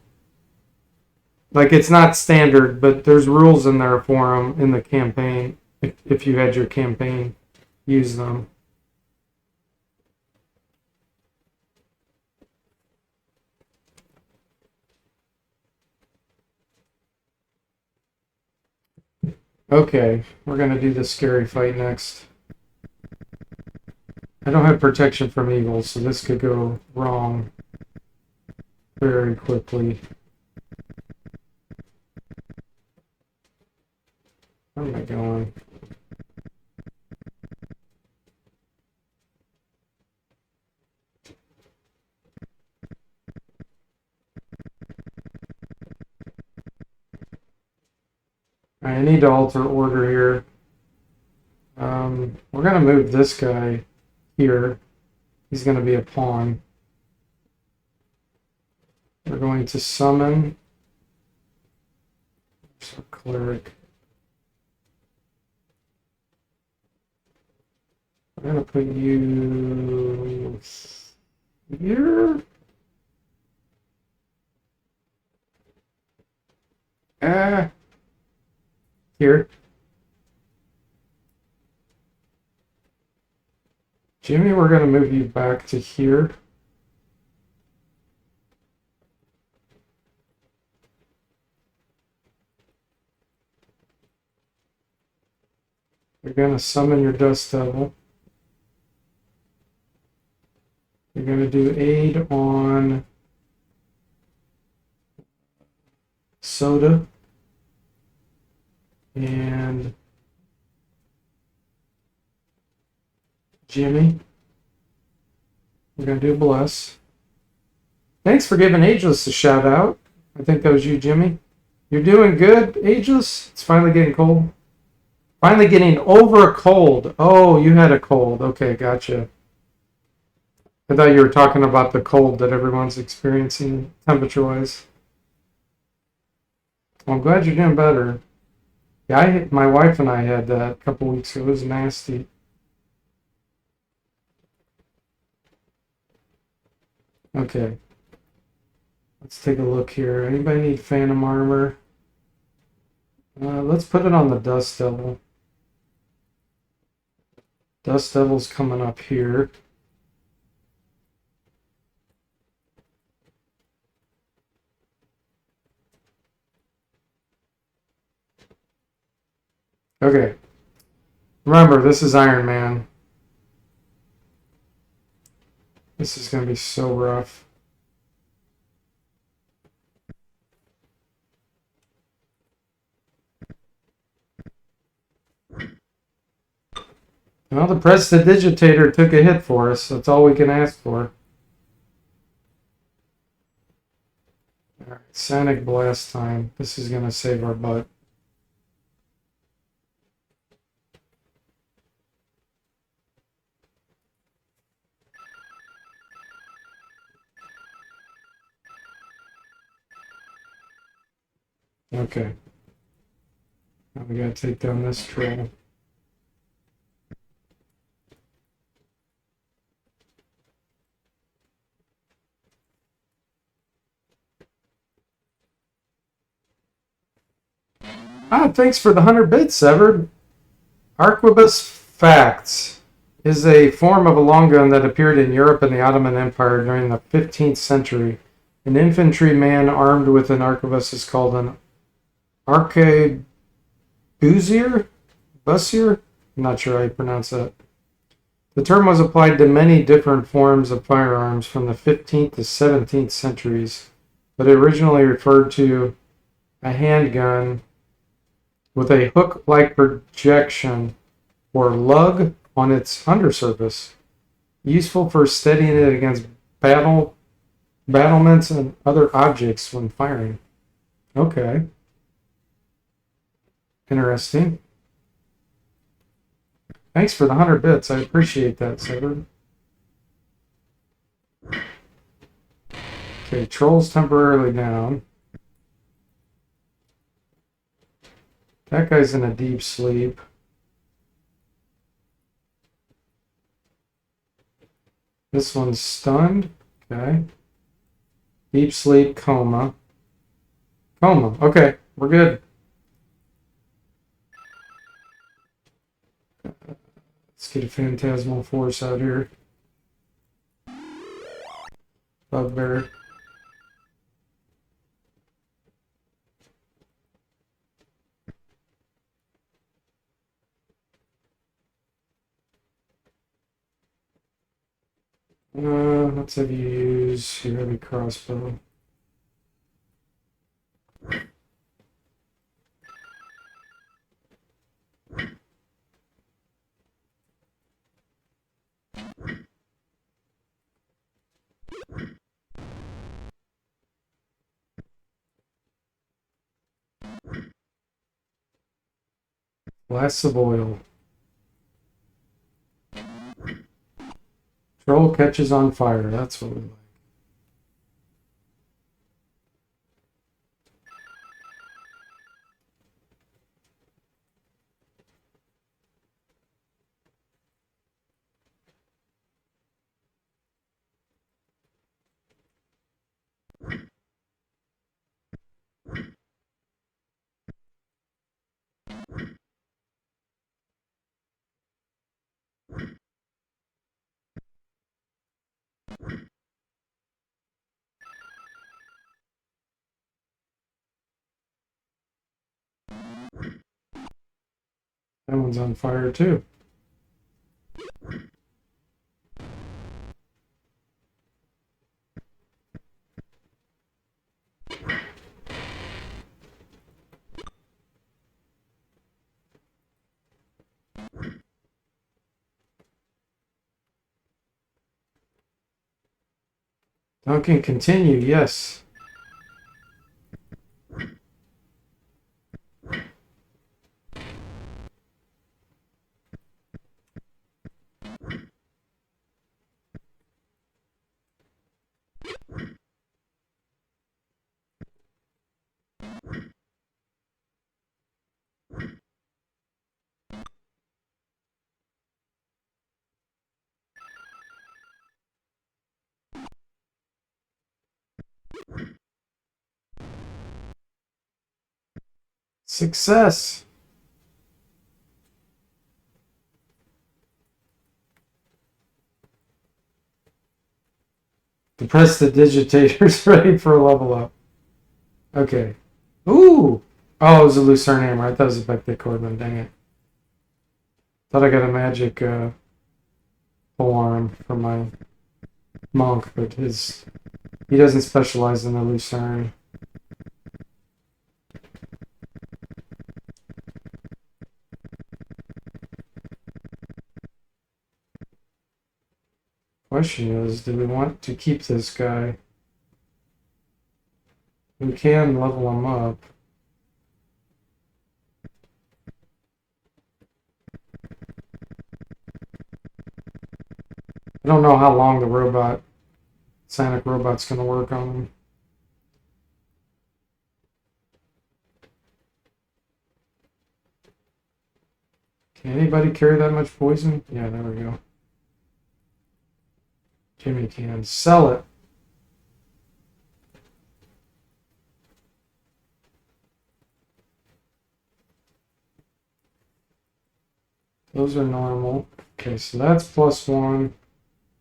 Like, it's not standard, but there's rules in there for them in the campaign. If you had your campaign, use them. Okay, we're going to do the scary fight next. I don't have protection from evil, so this could go wrong very quickly. Where am I going? I need to alter order here. We're going to move this guy here. He's going to be a pawn. We're going to summon our cleric. I'm going to put you here. Here. Jimmy, we're going to move you back to here. You're going to summon your Dust Devil. You're going to do aid on Soda and Jimmy. We're going to do Bless. Thanks for giving Ageless a shout out. I think that was you, Jimmy. You're doing good, Ageless? It's finally getting cold. Finally getting over a cold. Oh, you had a cold. Okay, gotcha. I thought you were talking about the cold that everyone's experiencing temperature-wise. Well, I'm glad you're doing better. Yeah, my wife and I had that a couple weeks ago. It was nasty. Okay. Let's take a look here. Anybody need Phantom Armor? Let's put it on the Dust Devil. Dust Devil's coming up here. Okay. Remember, this is Iron Man. This is going to be so rough. Well, the Prestidigitator took a hit for us. That's all we can ask for. Alright, Sonic Blast time. This is going to save our butt. Okay. Now we gotta take down this troll. Thanks for the 100 bits, Severed. Arquebus Facts is a form of a long gun that appeared in Europe and the Ottoman Empire during the 15th century. An infantryman armed with an arquebus is called an arquebusier? Bussier? I'm not sure how you pronounce that. The term was applied to many different forms of firearms from the 15th to 17th centuries, but it originally referred to a handgun with a hook-like projection or lug on its undersurface, useful for steadying it against battlements and other objects when firing. Okay. Interesting. Thanks for the 100 bits. I appreciate that, Severed. Okay, trolls temporarily down. That guy's in a deep sleep. This one's stunned. Okay. Deep sleep, coma. Coma. Okay, we're good. Let's get a phantasmal force out here. Bugbear. Let's have you use your heavy crossbow. Glass of oil. Troll catches on fire. That's what we like. That one's on fire too. Duncan, continue. Yes. Success. The prestidigitator's ready for a level up. Okay. Ooh! Oh, it was a Lucerne hammer. I thought it was a Bectic Cordman. Dang it. Thought I got a magic polearm for my monk, but he doesn't specialize in the Lucerne. Question is, do we want to keep this guy? We can level him up. I don't know how long the Sonic robot's going to work on him. Can anybody carry that much poison? Yeah, there we go. Jimmy can. Sell it. Those are normal. Okay, so that's +1,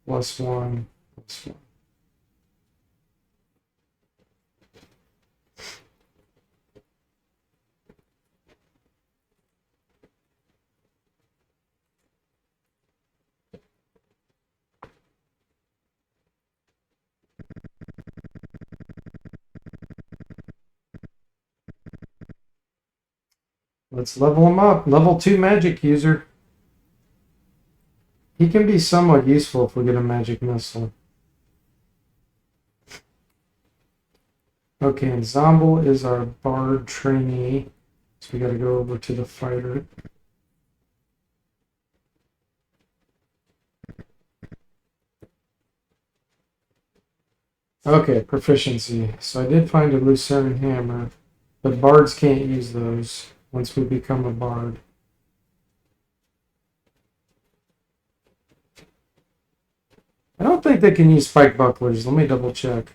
+1, +1. Let's level him up. Level 2 magic user. He can be somewhat useful if we get a magic missile. Okay, and Zomble is our bard trainee. So we gotta go over to the fighter. Okay, proficiency. So I did find a Lucerne hammer, but bards can't use those once we become a bard. I don't think they can use spike bucklers. Let me double check.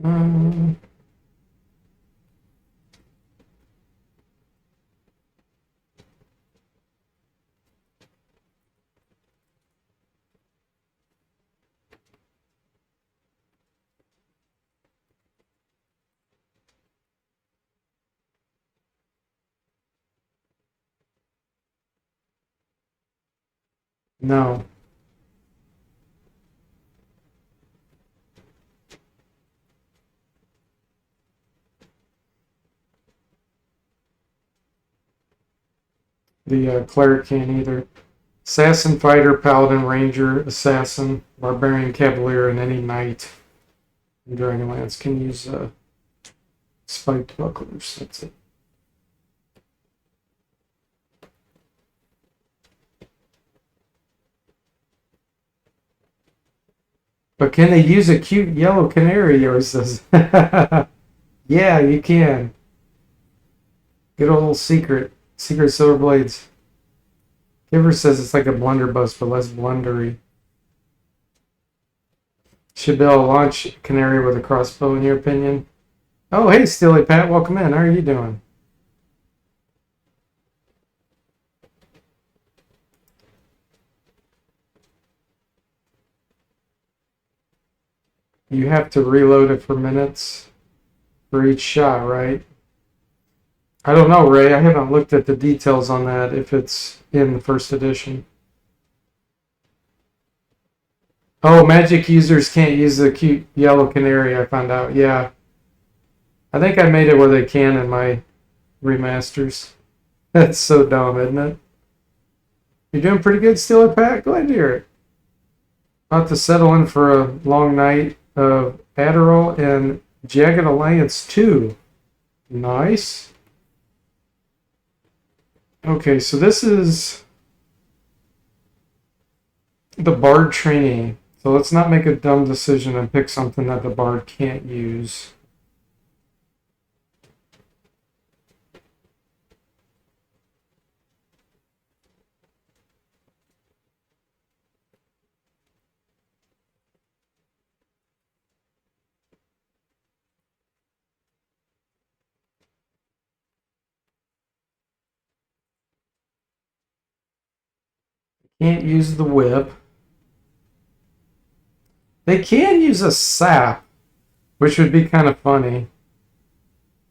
Um, no. The cleric can't either. Assassin, fighter, paladin, ranger, assassin, barbarian, cavalier, and any knight in Dragonlance can use spiked bucklers. That's it. But can they use a cute yellow canary? Or says, yeah, you can. Good old secret silver blades. Giver says it's like a blunderbuss, but less blundery. Should be able to launch canary with a crossbow, in your opinion? Oh, hey, Stilly Pat, welcome in. How are you doing? You have to reload it for minutes for each shot, right? I don't know, Ray. I haven't looked at the details on that, if it's in the first edition. Oh, magic users can't use the cute yellow canary, I found out. Yeah. I think I made it where they can in my remasters. That's so dumb, isn't it? You're doing pretty good still, Pat? Glad to hear it. About to settle in for a long night of Adderall and Jagged Alliance 2. Nice. Okay, so this is the Bard trainee. So let's not make a dumb decision and pick something that the Bard can't use. Can't use the whip. They can use a sap, which would be kind of funny.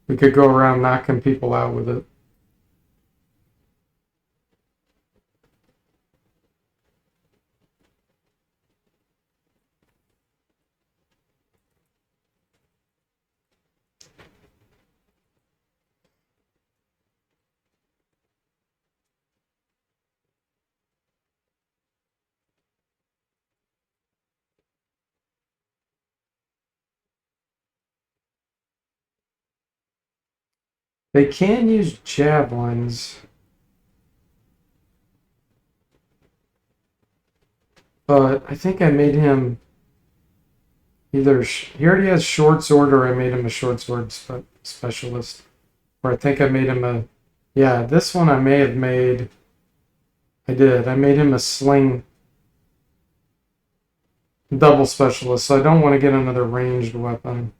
We could go around knocking people out with it. They can use javelins, but I think I made him either he already has short sword, or I made him a short sword specialist, or I think I made him a yeah. This one I may have made. I did. I made him a sling double specialist, so I don't want to get another ranged weapon.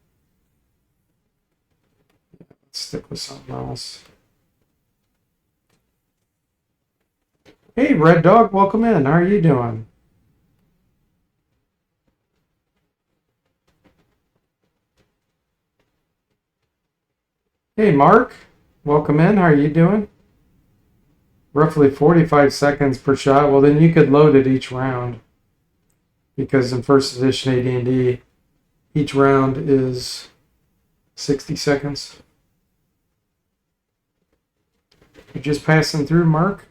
Let's stick with something else. Hey, Red Dog, welcome in. How are you doing? Hey, Mark, welcome in. How are you doing? roughly 45 seconds per shot. Well, then you could load it each round. Because in first edition AD&D, each round is 60 seconds. You're just passing through, Mark?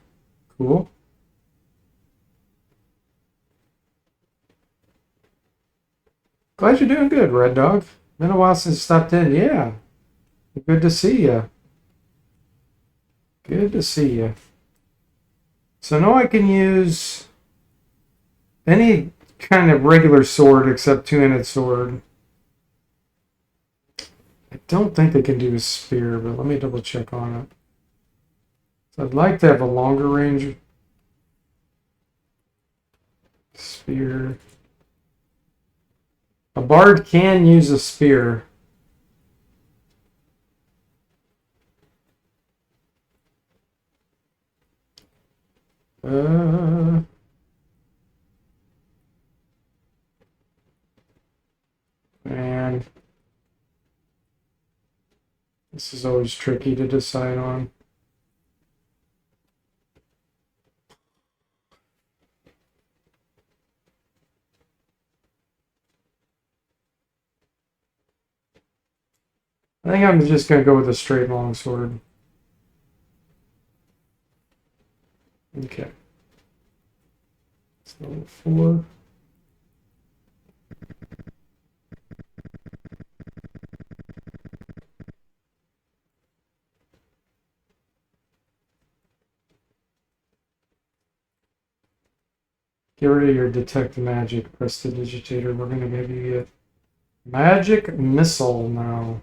Cool. Glad you're doing good, Red Dog. Been a while since you stopped in. Yeah. Good to see you. Good to see you. So now I can use any kind of regular sword except two-handed sword. I don't think they can do a spear, but let me double check on it. So I'd like to have a longer range spear. A bard can use a spear. Man, this is always tricky to decide on. I think I'm just going to go with a straight longsword. Okay. So level 4. Get rid of your detect magic, prestidigitator. We're going to give you a magic missile now.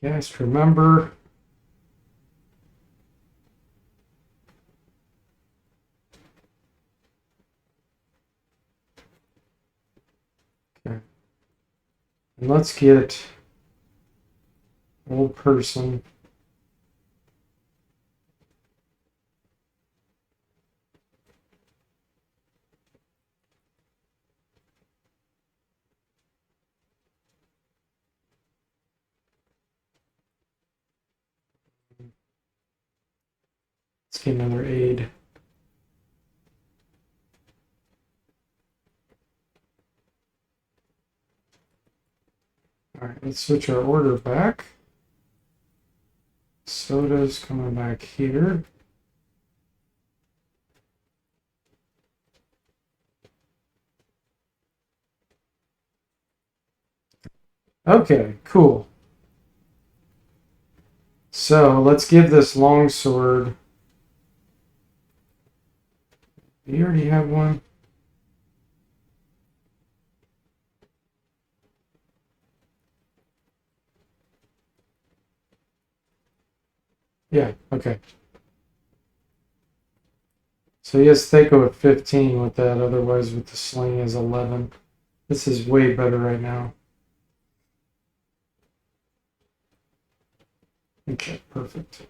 Cast remember. Okay. And let's get old person. Let's get another aid. All right, let's switch our order back. Soda's coming back here. Okay, cool. So let's give this longsword. You already have one. Yeah, okay. So he has Thaco at 15 with that, otherwise with the sling is 11. This is way better right now. Okay, perfect.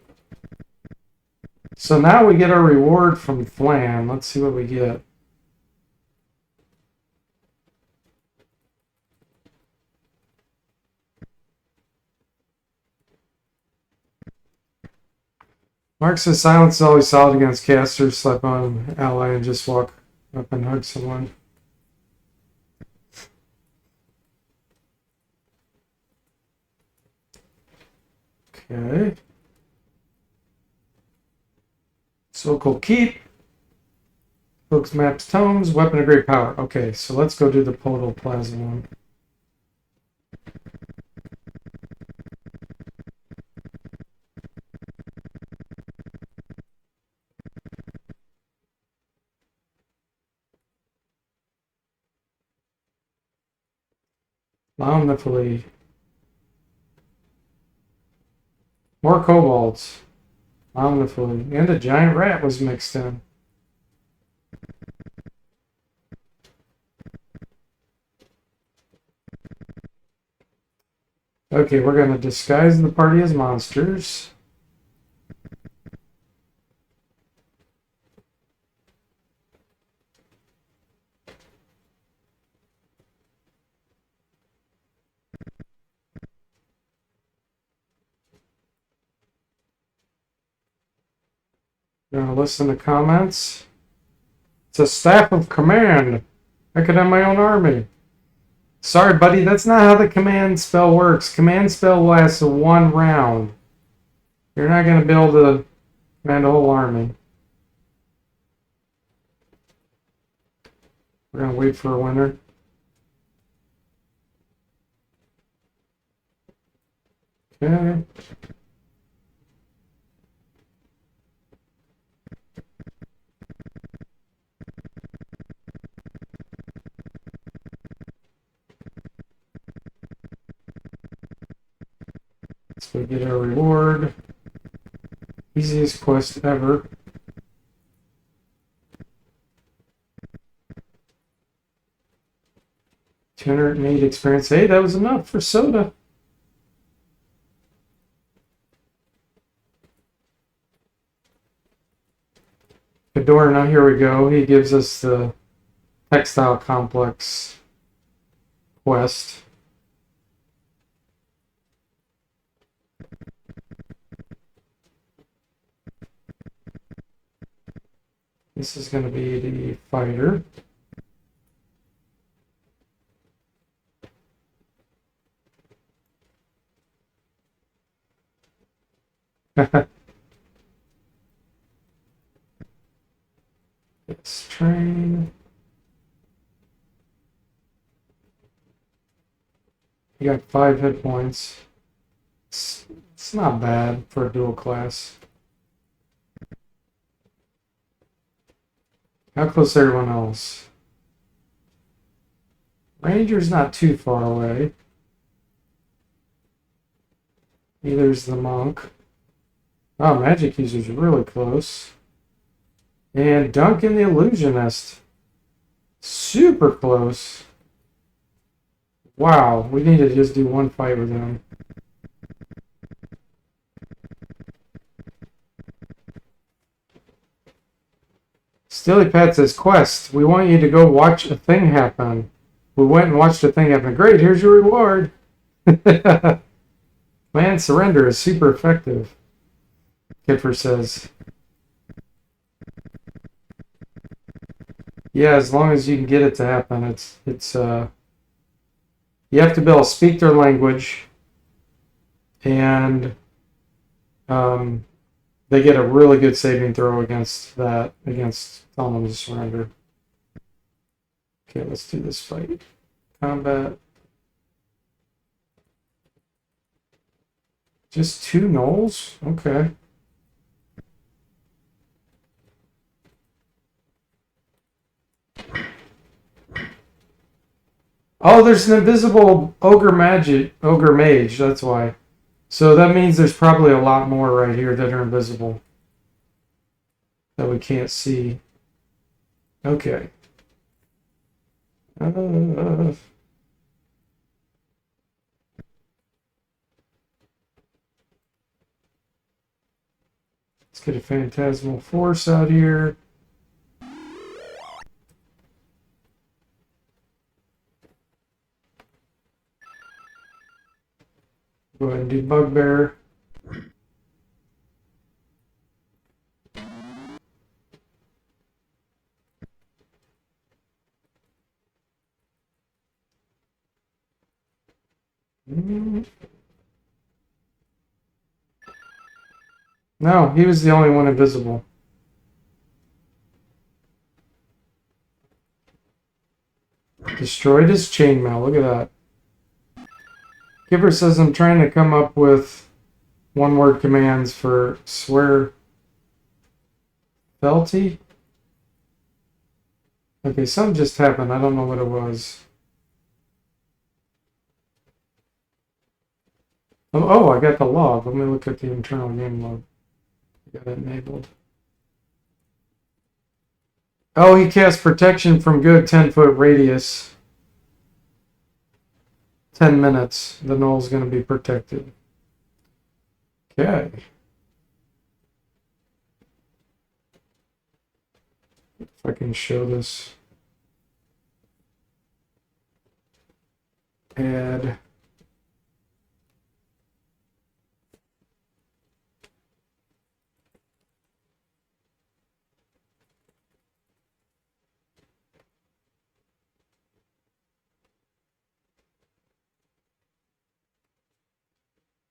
So now we get our reward from Flan. Let's see what we get. Mark says silence is always solid against casters. Slap on ally and just walk up and hug someone. Okay. So-called keep. Books, maps, tomes, weapon of great power. Okay, so let's go do the Podal Plaza one. Bountifully. More kobolds. Bountifully. And a giant rat was mixed in. Okay, we're going to disguise the party as monsters. Gonna listen to comments. It's a staff of command. I could have my own army. Sorry, buddy, that's not how the command spell works. Command spell lasts 1 round. You're not gonna be able to command a whole army. We're gonna wait for a winner. Okay. Let's go get our reward. Easiest quest ever. $208 experience. Hey, that was enough for soda. Adorno, here we go. He gives us the textile complex quest. This is going to be the fighter. Let's train. You got 5 hit points. It's not bad for a dual class. How close is everyone else? Ranger's not too far away. Neither's the monk. Oh, magic user's really close. And Duncan the illusionist. Super close. Wow, we need to just do one fight with him. Stillypat says, Quest, we want you to go watch a thing happen. We went and watched a thing happen. Great, here's your reward. Man, surrender is super effective. Kipper says. Yeah, as long as you can get it to happen, it's you have to be able to speak their language, and they get a really good saving throw against that, against telling them to surrender. Okay, let's do this fight. Combat. Just 2 gnolls? Okay. Oh, there's an invisible ogre mage, that's why. So that means there's probably a lot more right here that are invisible that we can't see. Okay. Let's get a phantasmal force out here. Go ahead and do Bugbear. No, he was the only one invisible. Destroyed his chainmail. Look at that. Giver says I'm trying to come up with one-word commands for swear felty. Okay, something just happened. I don't know what it was. Oh, I got the log. Let me look at the internal game log. I got it enabled. Oh, he cast protection from good 10-foot radius. 10 minutes. The gnoll's going to be protected. Okay. If I can show this. Add.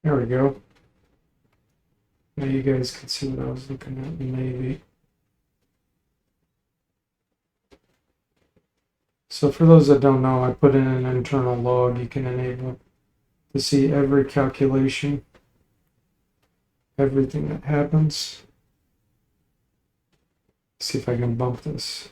There we go. Now you guys can see what I was looking at, maybe. So for those that don't know, I put in an internal log. You can enable it to see every calculation, everything that happens. See if I can bump this.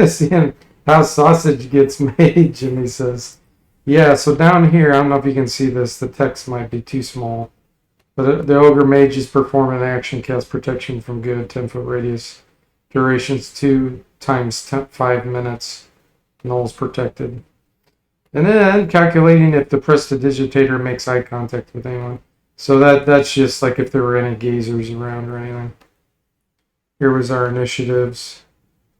Seeing how sausage gets made, Jimmy says. Yeah, so down here, I don't know if you can see this, the text might be too small. But the Ogre Mages perform an action, cast protection from good, 10-foot radius. Durations 2 times 5 minutes. Null's protected. And then calculating if the prestidigitator makes eye contact with anyone. So that's just like if there were any gazers around or anything. Here was our initiatives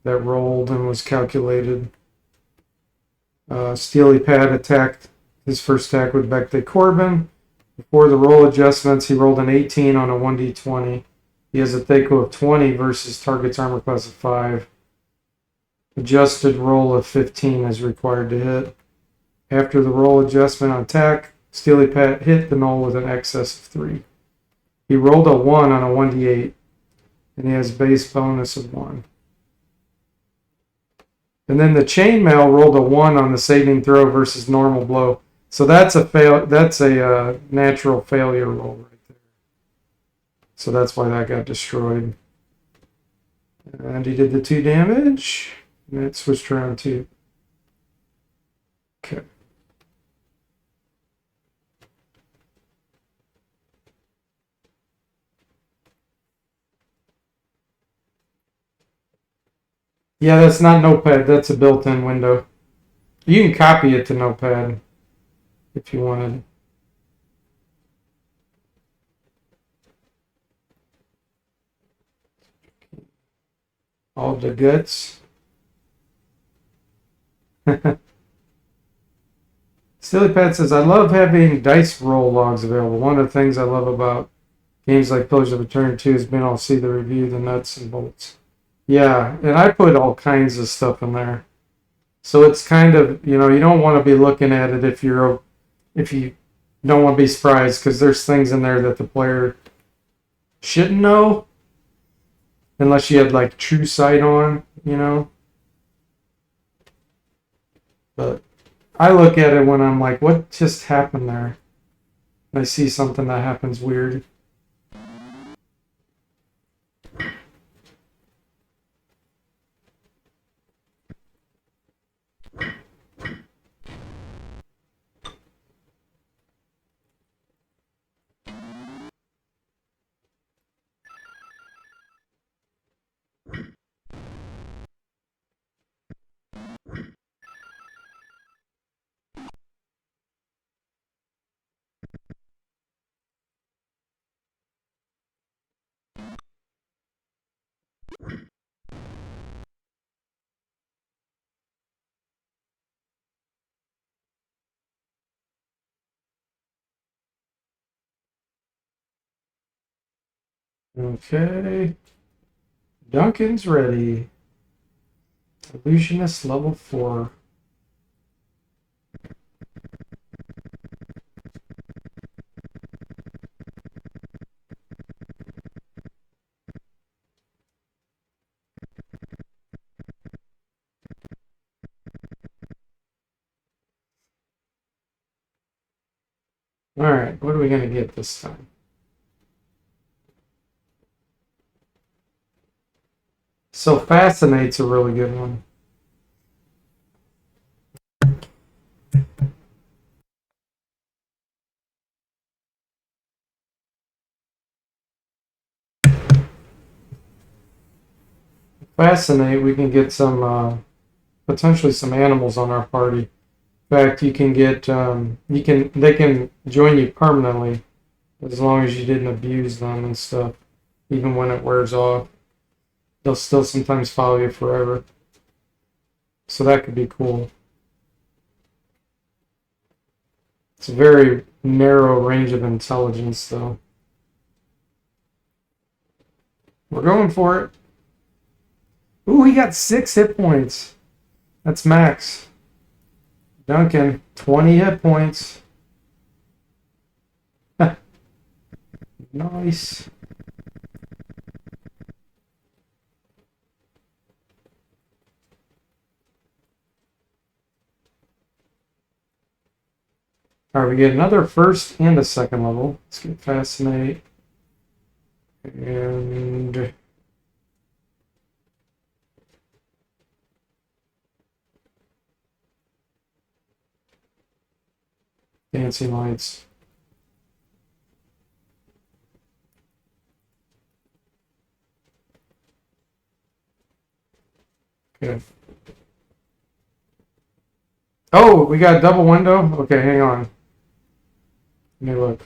that rolled and was calculated. Steely Pad attacked. His first attack with Becte Corbin. Before the roll adjustments, he rolled an 18 on a 1d20. He has a Theco of 20 versus target's armor class of 5. Adjusted roll of 15 is required to hit. After the roll adjustment on attack, Steely Pat hit the null with an excess of 3. He rolled a 1 on a 1d8, and he has base bonus of 1. And then the chainmail rolled a 1 on the saving throw versus normal blow. So that's a natural failure roll right there. So that's why that got destroyed. And he did the 2 damage. And it switched around too. Okay. Yeah, that's not Notepad. That's a built-in window. You can copy it to Notepad if you wanted. All the guts. Sillypad says, I love having dice roll logs available. One of the things I love about games like Pillars of Eternity 2 has been I'll see the review, the nuts and bolts. Yeah, and I put all kinds of stuff in there. So it's kind of, you don't want to be looking at it if you don't want to be surprised, because there's things in there that the player shouldn't know unless you had like true sight on, But I look at it when I'm like, what just happened there? And I see something that happens weird. Okay. Duncan's ready. Illusionist level 4. Alright, what are we going to get this time? So Fascinate's a really good one. Fascinate, we can get some, potentially some animals on our party. In fact, you can get, they can join you permanently as long as you didn't abuse them and stuff. Even when it wears off, they'll still sometimes follow you forever. So that could be cool. It's a very narrow range of intelligence, though. We're going for it. Ooh, he got 6 hit points. That's max. Duncan, 20 hit points. Nice. All right, we get another first and a second level. Let's get Fascinate. And Dancing Lights. Okay. Oh, we got a double window? Okay, hang on. Let me look.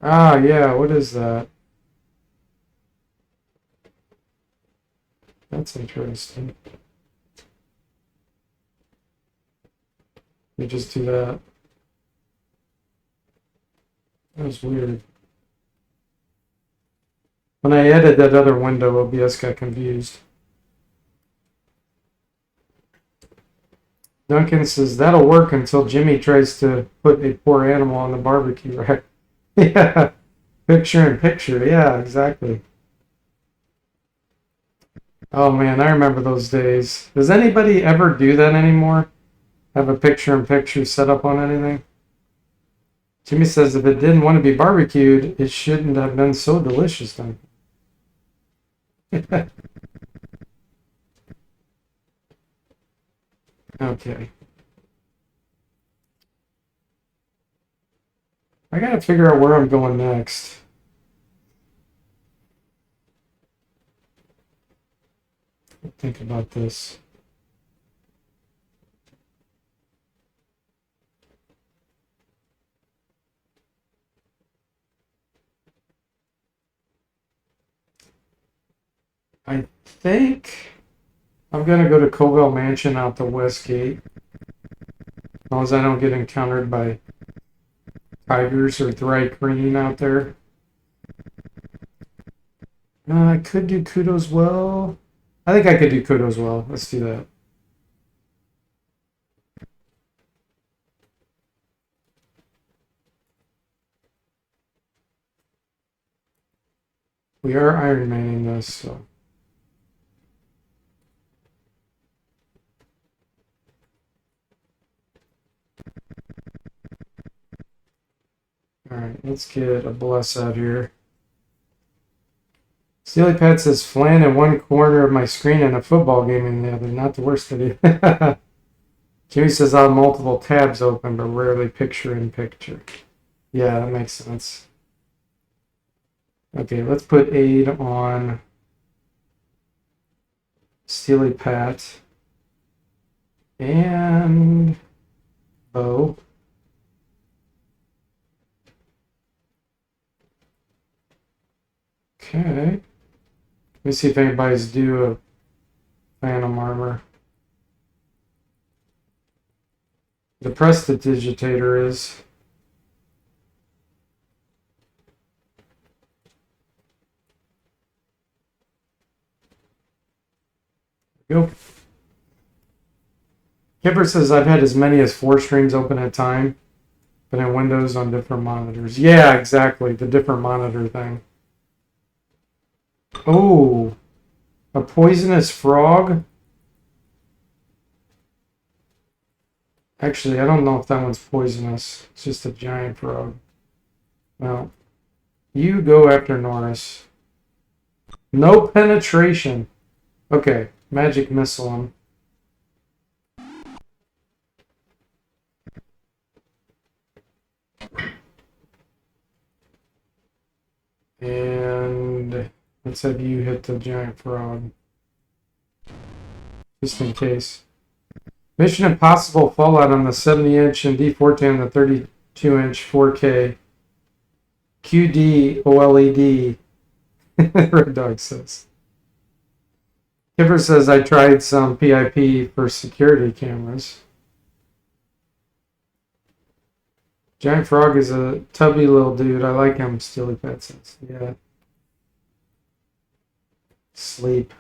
Ah, yeah, what is that? That's interesting. Let me just do that. That was weird. When I added that other window, OBS got confused. Duncan says, that'll work until Jimmy tries to put a poor animal on the barbecue rack. Yeah, picture in picture. Yeah, exactly. Oh man, I remember those days. Does anybody ever do that anymore? Have a picture in picture set up on anything? Jimmy says, if it didn't want to be barbecued, it shouldn't have been so delicious then. Okay. I gotta figure out where I'm going next. Think about this. I think I'm gonna go to Covell Mansion out the west gate. As long as I don't get encountered by tigers or Thri-Kreen out there. I could do Kudos Well. I think I could do Kudos Well. Let's do that. We are Iron Manning this, so. Alright, let's get a bless out here. Steely Pat says Flan in one corner of my screen and a football game in the other. Not the worst idea. Jimmy says I have multiple tabs open, but rarely picture in picture. Yeah, that makes sense. Okay, let's put aid on Steely Pat and Bo. Okay. Let me see if anybody's due a Phantom Armor. The Prestidigitator is. Go. Kipper says I've had as many as 4 streams open at a time, but in Windows on different monitors. Yeah, exactly. The different monitor thing. Oh, a poisonous frog? Actually, I don't know if that one's poisonous. It's just a giant frog. Well, you go after Norris. No penetration. Okay, magic missile him. And let's have you hit the giant frog. Just in case. Mission Impossible Fallout on the 70-inch and DFortae on the 32-inch 4K. QD OLED. Red Dog says. Kipper says I tried some PIP for security cameras. Giant Frog is a tubby little dude. I like him, Steely Pet says. Yeah. Sleep.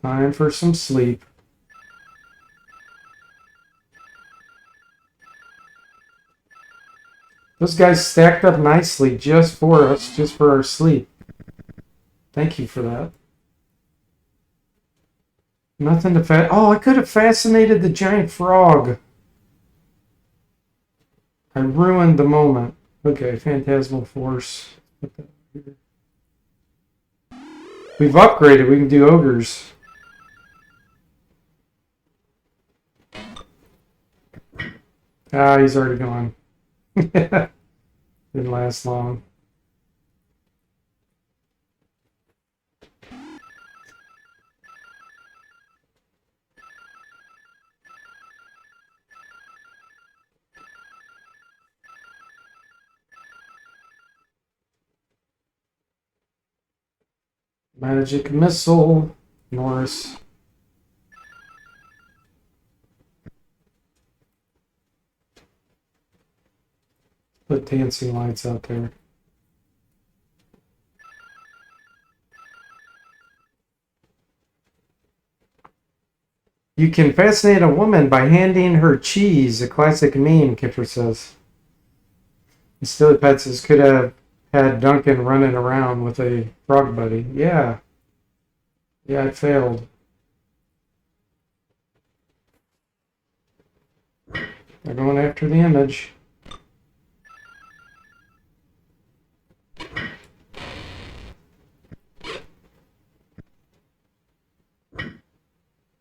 Time for some sleep. Those guys stacked up nicely just for us, just for our sleep. Thank you for that. Nothing to Oh, I could have fascinated the giant frog. I ruined the moment. Okay, Phantasmal Force. Put that here. We've upgraded. We can do ogres. Ah, he's already gone. Didn't last long. Magic Missile. Norris. Put dancing lights out there. You can fascinate a woman by handing her cheese, a classic meme, Kipper says. Steely Pet says could have had Duncan running around with a frog buddy. Yeah. Yeah, it failed. They're going after the image.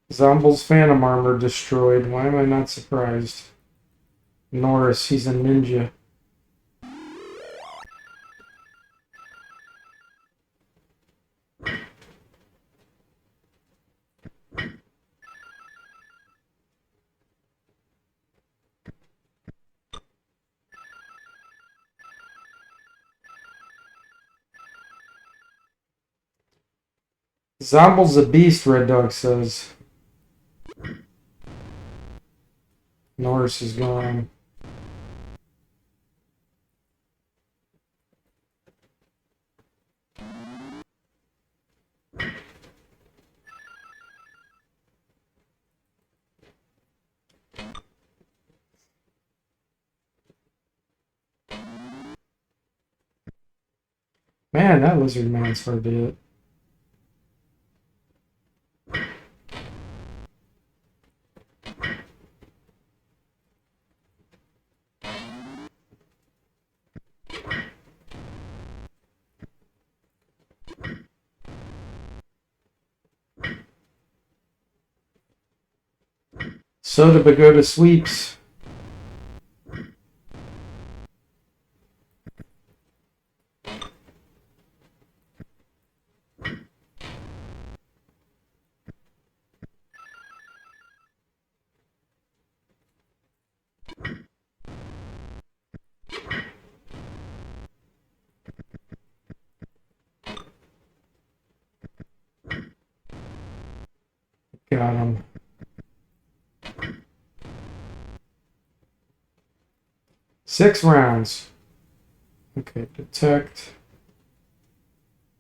Zomble's Phantom Armor destroyed. Why am I not surprised? Norris, he's a ninja. Zomble's a beast, Red Dog says. Norris is gone. Man, that lizard man's hard to hit. Soda Pagoda sweeps. Got him. Six rounds. Okay, detect.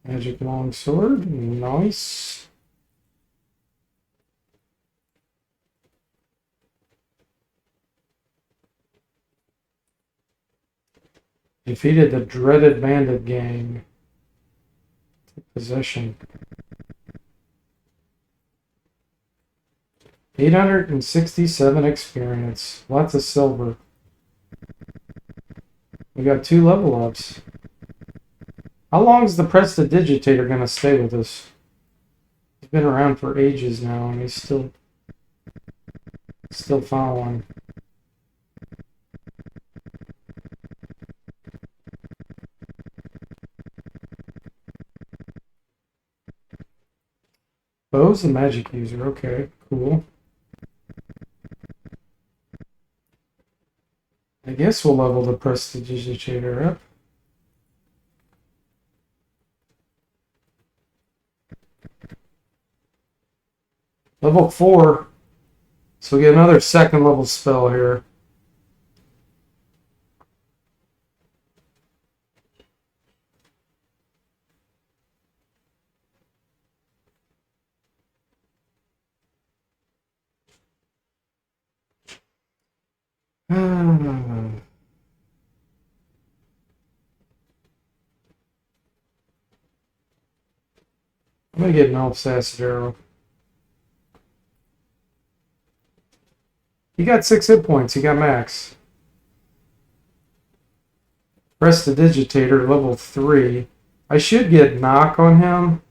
Magic longsword. Nice. Defeated the dreaded bandit gang. Possession. 867 experience. Lots of silver. We got 2 level ups. How long is the Prestidigitator going to stay with us? He's been around for ages now, and he's still following. Bo's a magic user. Okay, cool. I guess we'll level the Prestidigitator up. Level 4. So we get another second level spell here. I'm gonna get an Elf's Acid Arrow. He got 6 hit points. He got max. Prestidigitator, level 3. I should get knock on him.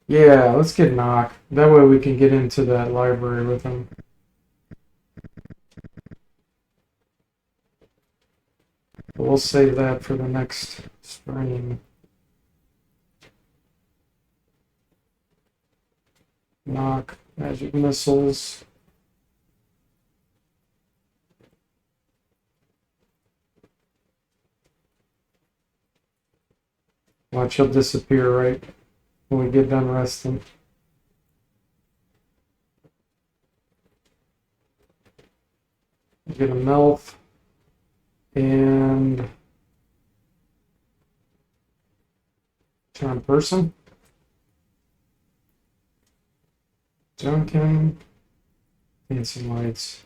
Yeah, let's get knock. That way we can get into that library with him. But we'll save that for the next stream. Knock, magic missiles. Watch, he'll disappear right when we get done resting. Get a Melf and charm person. Duncan, dancing lights.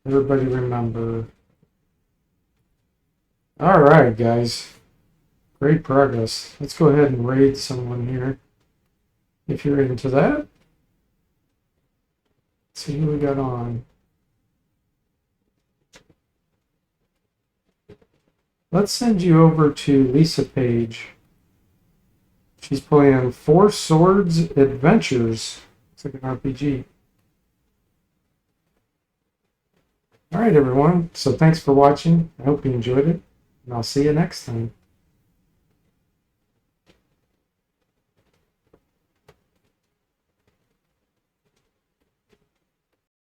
Everybody remember. All right, guys. Great progress. Let's go ahead and raid someone here. If you're into that. Let's see who we got on. Let's send you over to Lisa Page. She's playing Four Swords Adventures. It's like an RPG. All right, everyone. So thanks for watching. I hope you enjoyed it. And I'll see you next time.